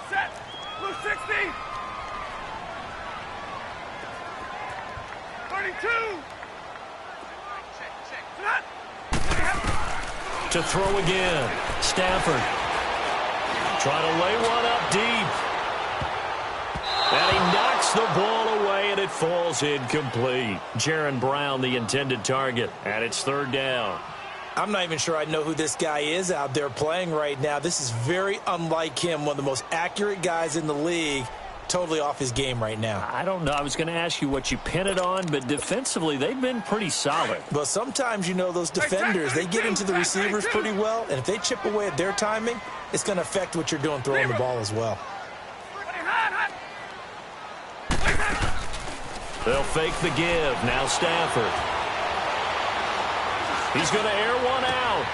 Set. Blue 60. 32. To throw again. Stafford. Trying to lay one up deep. And he knocks the ball away, and it falls incomplete. Jaron Brown, the intended target, and it's 3rd down. I'm not even sure I know who this guy is out there playing right now. This is very unlike him, one of the most accurate guys in the league. Totally off his game right now. I don't know. I was going to ask you what you pin it on, but defensively, they've been pretty solid. But sometimes, those defenders, they get into the receivers pretty well, and if they chip away at their timing, it's going to affect what you're doing throwing the ball as well. They'll fake the give. Now Stafford. He's going to air one out.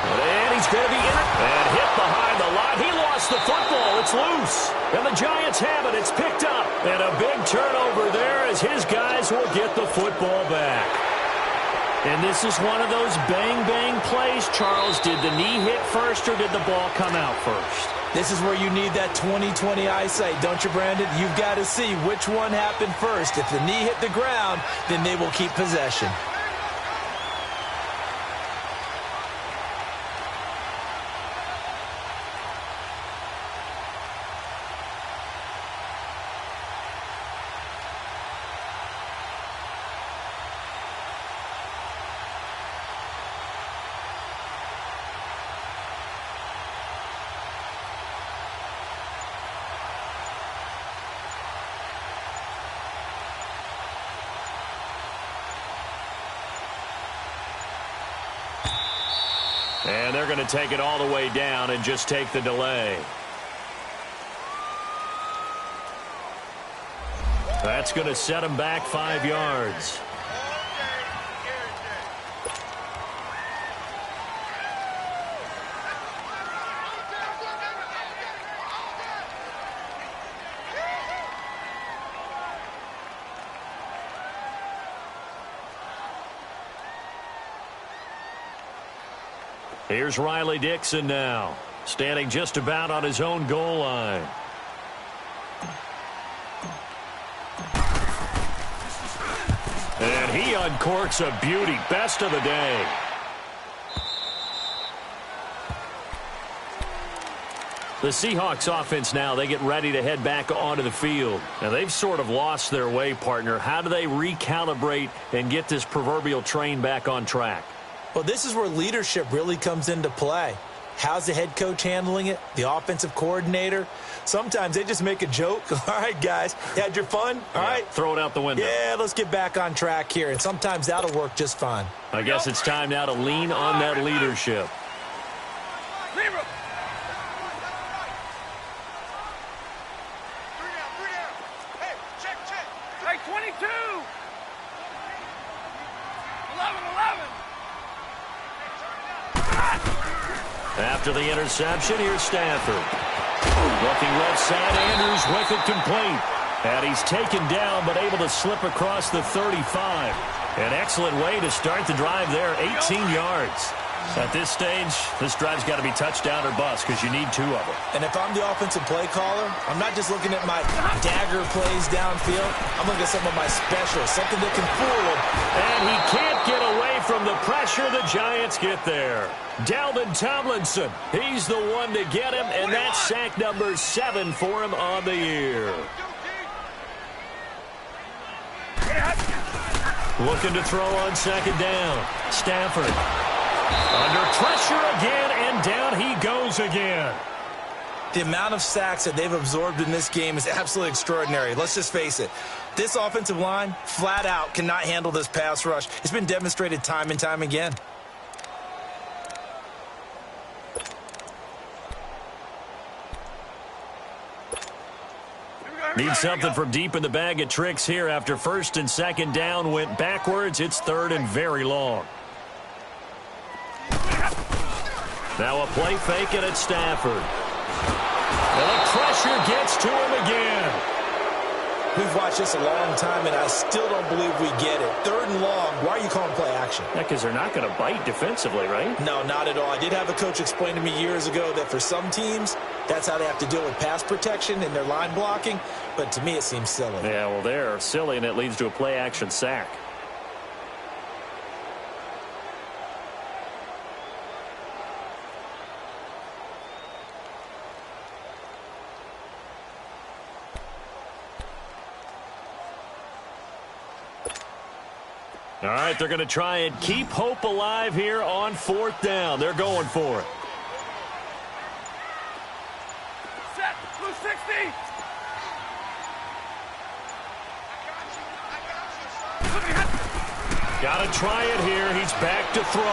And he's going to be in it. And hit behind the line. He lost the football. It's loose. And the Giants have it. It's picked up. And a big turnover there as his guys will get the football back. And this is one of those bang-bang plays. Charles, did the knee hit first or did the ball come out first? This is where you need that 20/20 eyesight, don't you, Brandon? You've got to see which one happened first. If the knee hit the ground, then they will keep possession. And they're going to take it all the way down and just take the delay. That's going to set him back 5 yards. Here's Riley Dixon now, standing just about on his own goal line. And he uncorks a beauty. Best of the day. The Seahawks offense now, they get ready to head back onto the field. Now, they've sort of lost their way, partner. How do they recalibrate and get this proverbial train back on track? Well, this is where leadership really comes into play. How's the head coach handling it? The offensive coordinator? Sometimes they just make a joke. All right, guys, you had your fun? All right. Throw it out the window. Yeah, let's get back on track here. And sometimes that'll work just fine. I guess it's time now to lean on that leadership. Hey, 22! 11. After the interception, here's Stafford. Looking left side, Andrews with it complete. And he's taken down, but able to slip across the 35. An excellent way to start the drive there, 18 yards. At this stage, this drive's got to be touchdown or bust because you need 2 of them. And if I'm the offensive play caller, I'm not just looking at my dagger plays downfield. I'm looking at some of my specials, something that can fool him. And he can't get away from the pressure. The Giants get there. Dalvin Tomlinson, he's the one to get him, and that's sack number 7 for him on the year. Looking to throw on second down. Stafford. Under pressure again, and down he goes again. The amount of sacks that they've absorbed in this game is absolutely extraordinary. Let's just face it. This offensive line, flat out, cannot handle this pass rush. It's been demonstrated time and time again. Need something from deep in the bag of tricks here after first and second down went backwards. It's third and very long. Now a play fake and it's Stafford. And the pressure gets to him again. We've watched this a long time, and I still don't believe we get it. Third and long, why are you calling play action? Yeah, because they're not going to bite defensively, right? No, not at all. I did have a coach explain to me years ago that for some teams, that's how they have to deal with pass protection and their line blocking. But to me, it seems silly. Yeah, well, they're silly, and it leads to a play action sack. All right, they're going to try and keep hope alive here on fourth down. They're going for it. Set, blue 60. Got to try it here. He's back to throw.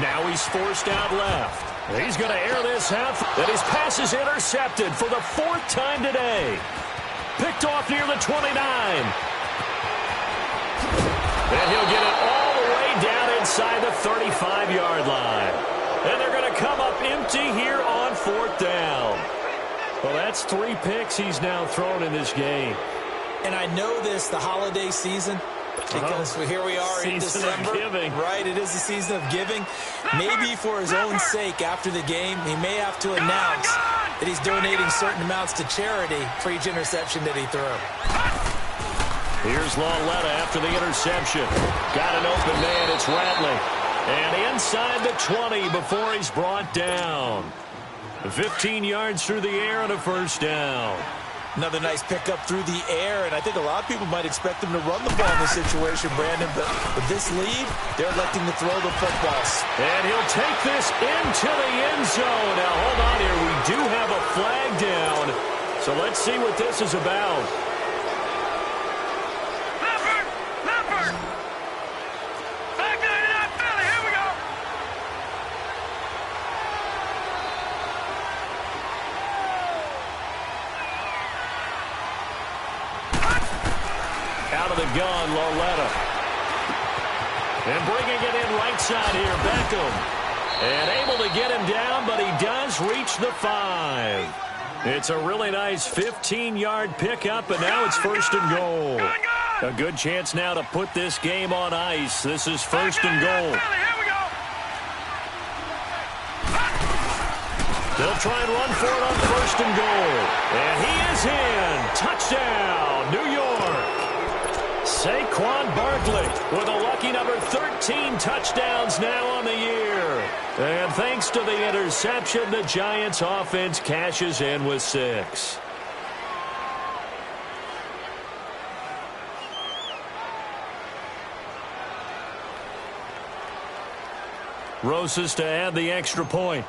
Now he's forced out left. He's going to air this out. And his pass is intercepted for the 4th time today. Picked off near the 29. And he'll get it all the way down inside the 35-yard line. And they're going to come up empty here on 4th down. Well, that's 3 picks he's now thrown in this game. And I know this, the holiday season, because here we are in December. Giving. Right, it is the season of giving. Maybe for his own sake after the game, he may have to announce that he's donating certain amounts to charity for each interception that he threw. Here's Lauletta after the interception. Got an open man. It's Rattling. And inside the 20 before he's brought down. 15 yards through the air and a first down. Another nice pickup through the air, and I think a lot of people might expect him to run the ball in this situation, Brandon, but with this lead, they're electing to throw the footballs. And he'll take this into the end zone. Now, hold on here. We do have a flag down, so let's see what this is about. gun, Loletta. And bringing it in right side here, Beckham. And able to get him down, but he does reach the 5. It's a really nice 15-yard pickup, and now it's 1st and goal. A good chance now to put this game on ice. This is 1st and goal. They'll try and run for it on 1st and goal. And he is in. Touchdown, New York. Saquon Barkley with a lucky number 13 touchdowns now on the year. And thanks to the interception, the Giants offense cashes in with 6. Rosas to add the extra point.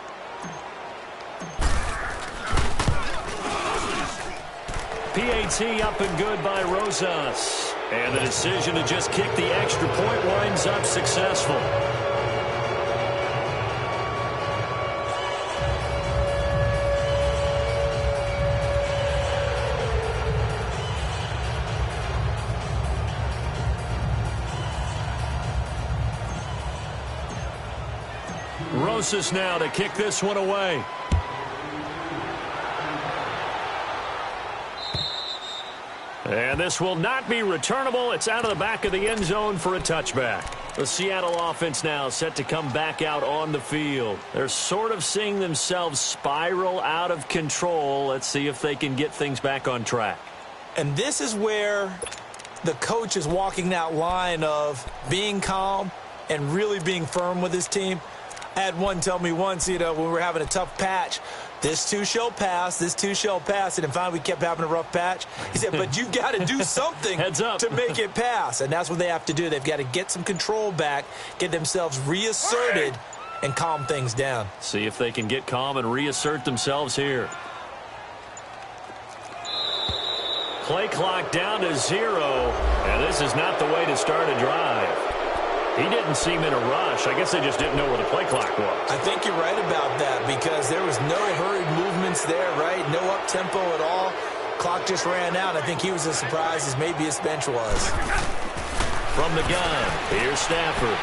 PAT up and good by Rosas. And the decision to just kick the extra point winds up successful. Rosas now to kick this one away. And this will not be returnable. It's out of the back of the end zone for a touchback. The Seattle offense now set to come back out on the field. They're sort of seeing themselves spiral out of control. Let's see if they can get things back on track. And this is where the coach is walking that line of being calm and really being firm with his team. I had one tell me once, when we were having a tough patch, this too shall pass, this too shall pass. And finally we kept having a rough patch. He said, but you've got to do something Heads up. to make it pass. And that's what they have to do. They've got to get some control back, get themselves reasserted, and calm things down. See if they can get calm and reassert themselves here. Play clock down to 0. And this is not the way to start a drive. He didn't seem in a rush. I guess they just didn't know where the play clock was. I think you're right about that because there was no hurried movements there, right? No up-tempo at all. Clock just ran out. I think he was as surprised as maybe his bench was. From the gun, here's Stafford.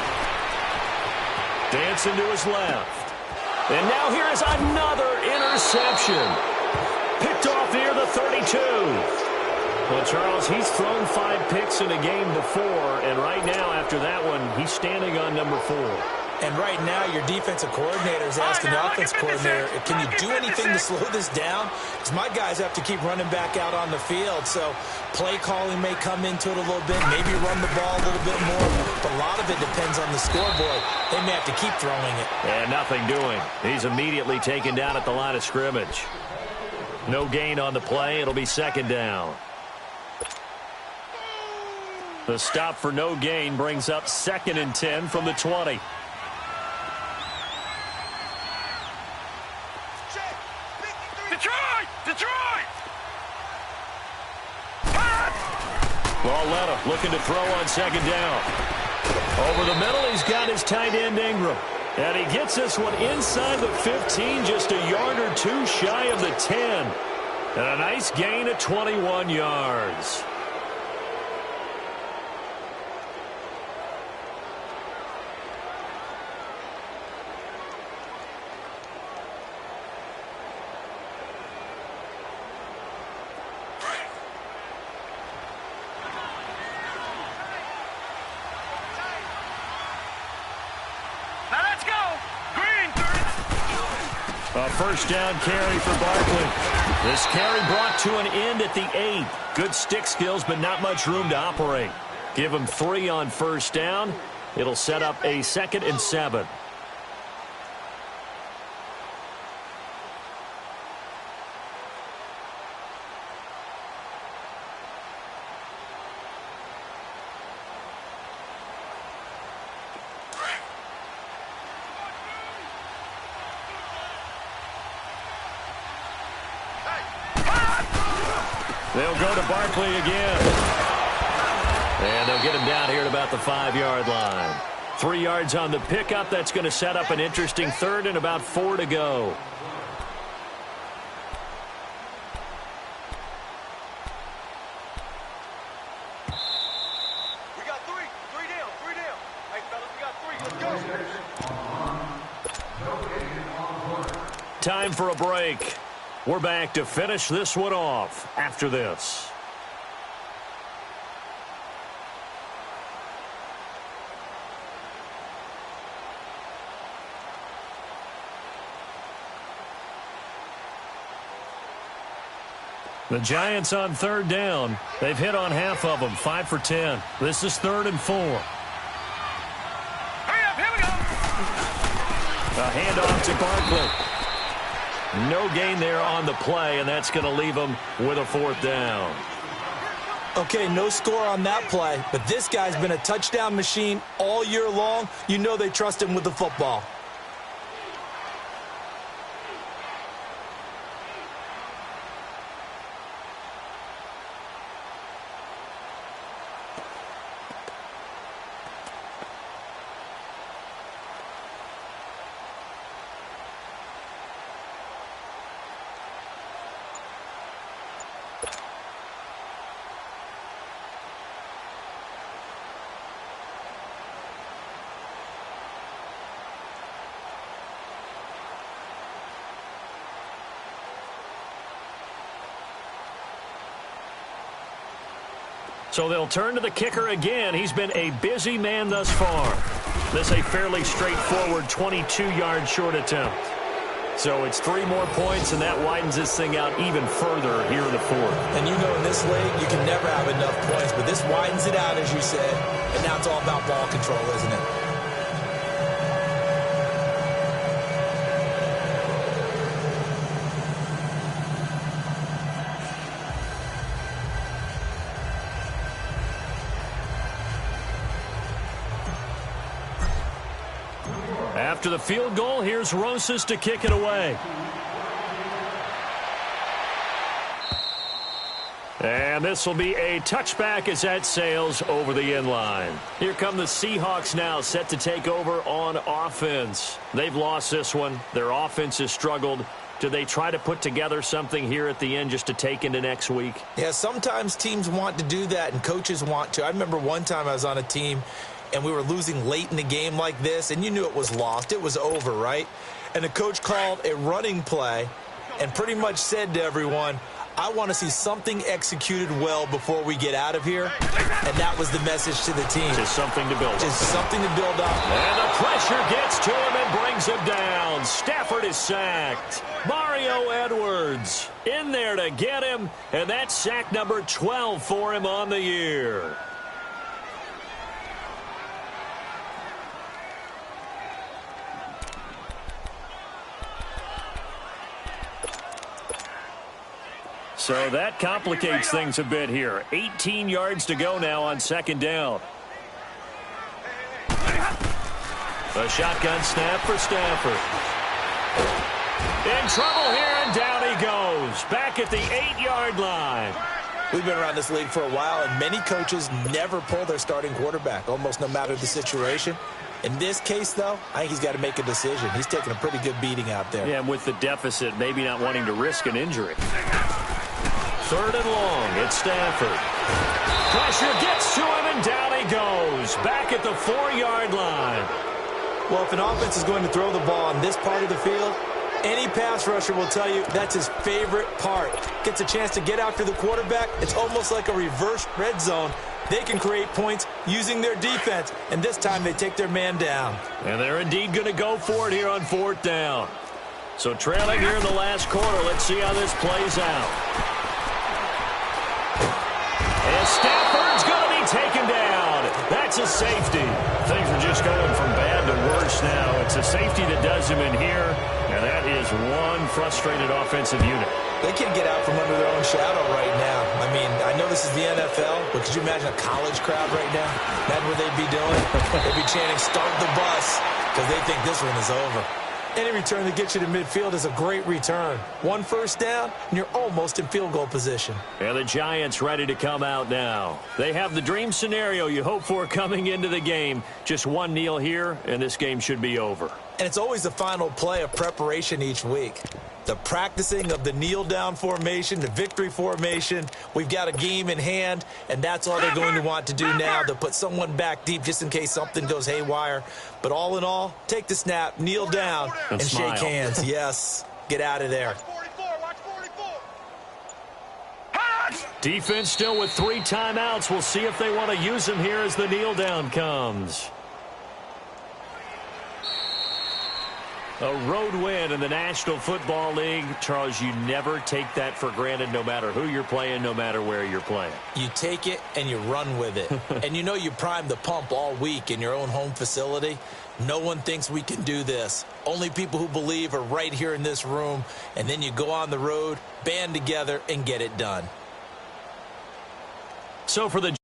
Dancing to his left. And now here is another interception. Picked off near the 32. Well, Charles, he's thrown 5 picks in a game before, and right now, after that one, he's standing on number 4. And right now, your defensive coordinator is asking the offense coordinator, can you do anything to slow this down? Because my guys have to keep running back out on the field, so play calling may come into it a little bit, maybe run the ball a little bit more, but a lot of it depends on the scoreboard. They may have to keep throwing it. And nothing doing. He's immediately taken down at the line of scrimmage. No gain on the play. It'll be 2nd down. The stop for no gain brings up 2nd and 10 from the 20. Detroit! Detroit! Loletta looking to throw on 2nd down. Over the middle, he's got his tight end Ingram. And he gets this one inside the 15, just a yard or 2 shy of the 10. And a nice gain of 21 yards. A 1st down carry for Barkley. This carry brought to an end at the 8. Good stick skills, but not much room to operate. Give him 3 on 1st down. It'll set up a 2nd and 7. They'll go to Barkley again. And they'll get him down here at about the 5-yard line. 3 yards on the pickup. That's going to set up an interesting 3rd and about 4 to go. Time for a break. We're back to finish this one off after this. The Giants on third down. They've hit on half of them, 5 for 10. This is 3rd and 4. Hurry up, here we go. A handoff to Barkley. No gain there on the play, and that's going to leave them with a 4th down. Okay, no score on that play, but this guy's been a touchdown machine all year long. You know they trust him with the football. So they'll turn to the kicker again. He's been a busy man thus far. This a fairly straightforward 22-yard short attempt. So it's 3 more points, and that widens this thing out even further here in the 4th. And you know in this league, you can never have enough points, but this widens it out, as you said, and now it's all about ball control, isn't it? After the field goal, here's Rosas to kick it away. And this will be a touchback as that sails over the end line. Here come the Seahawks now, set to take over on offense. They've lost this one. Their offense has struggled. Do they try to put together something here at the end just to take into next week? Yeah, sometimes teams want to do that, and coaches want to. I remember one time I was on a team, and we were losing late in the game like this, and you knew it was lost. It was over, right? And the coach called a running play and pretty much said to everyone, I want to see something executed well before we get out of here. And that was the message to the team. Just something to build up. Just something to build up. And the pressure gets to him and brings him down. Stafford is sacked. Mario Edwards in there to get him, and that's sack number 12 for him on the year. So that complicates things a bit here. 18 yards to go now on 2nd down. A shotgun snap for Stafford. In trouble here, and down he goes. Back at the 8-yard line. We've been around this league for a while, and many coaches never pull their starting quarterback, almost no matter the situation. In this case, though, I think he's got to make a decision. He's taking a pretty good beating out there. Yeah, and with the deficit, maybe not wanting to risk an injury. 3rd and long, it's Stafford. Pressure gets to him, and down he goes. Back at the 4-yard line. Well, if an offense is going to throw the ball on this part of the field, any pass rusher will tell you that's his favorite part. Gets a chance to get after the quarterback. It's almost like a reverse red zone. They can create points using their defense, and this time they take their man down. And they're indeed going to go for it here on 4th down. So trailing here in the last quarter, let's see how this plays out. And Stafford's going to be taken down. That's a safety. Things are just going from bad to worse now. It's a safety that does him in here, and that is one frustrated offensive unit. They can't get out from under their own shadow right now. I mean, I know this is the NFL, but could you imagine a college crowd right now? Imagine what they'd be doing. They'd be chanting, start the bus, because they think this one is over. Any return that gets you to midfield is a great return. 1 first down, and you're almost in field goal position. And the Giants ready to come out now. They have the dream scenario you hope for coming into the game. Just one kneel here, and this game should be over. And it's always the final play of preparation each week. The practicing of the kneel-down formation, the victory formation. We've got a game in hand, and that's all they're going to want to do now. They'll put someone back deep just in case something goes haywire. But all in all, take the snap, kneel down, and smile. shake hands. Yes. Get out of there. Watch 44. Defense still with 3 timeouts. We'll see if they want to use them here as the kneel down comes. A road win in the National Football League. Charles, you never take that for granted no matter who you're playing, no matter where you're playing. You take it and you run with it. And you know you primed the pump all week in your own home facility. No one thinks we can do this. Only people who believe are right here in this room. And then you go on the road, band together, and get it done. So for the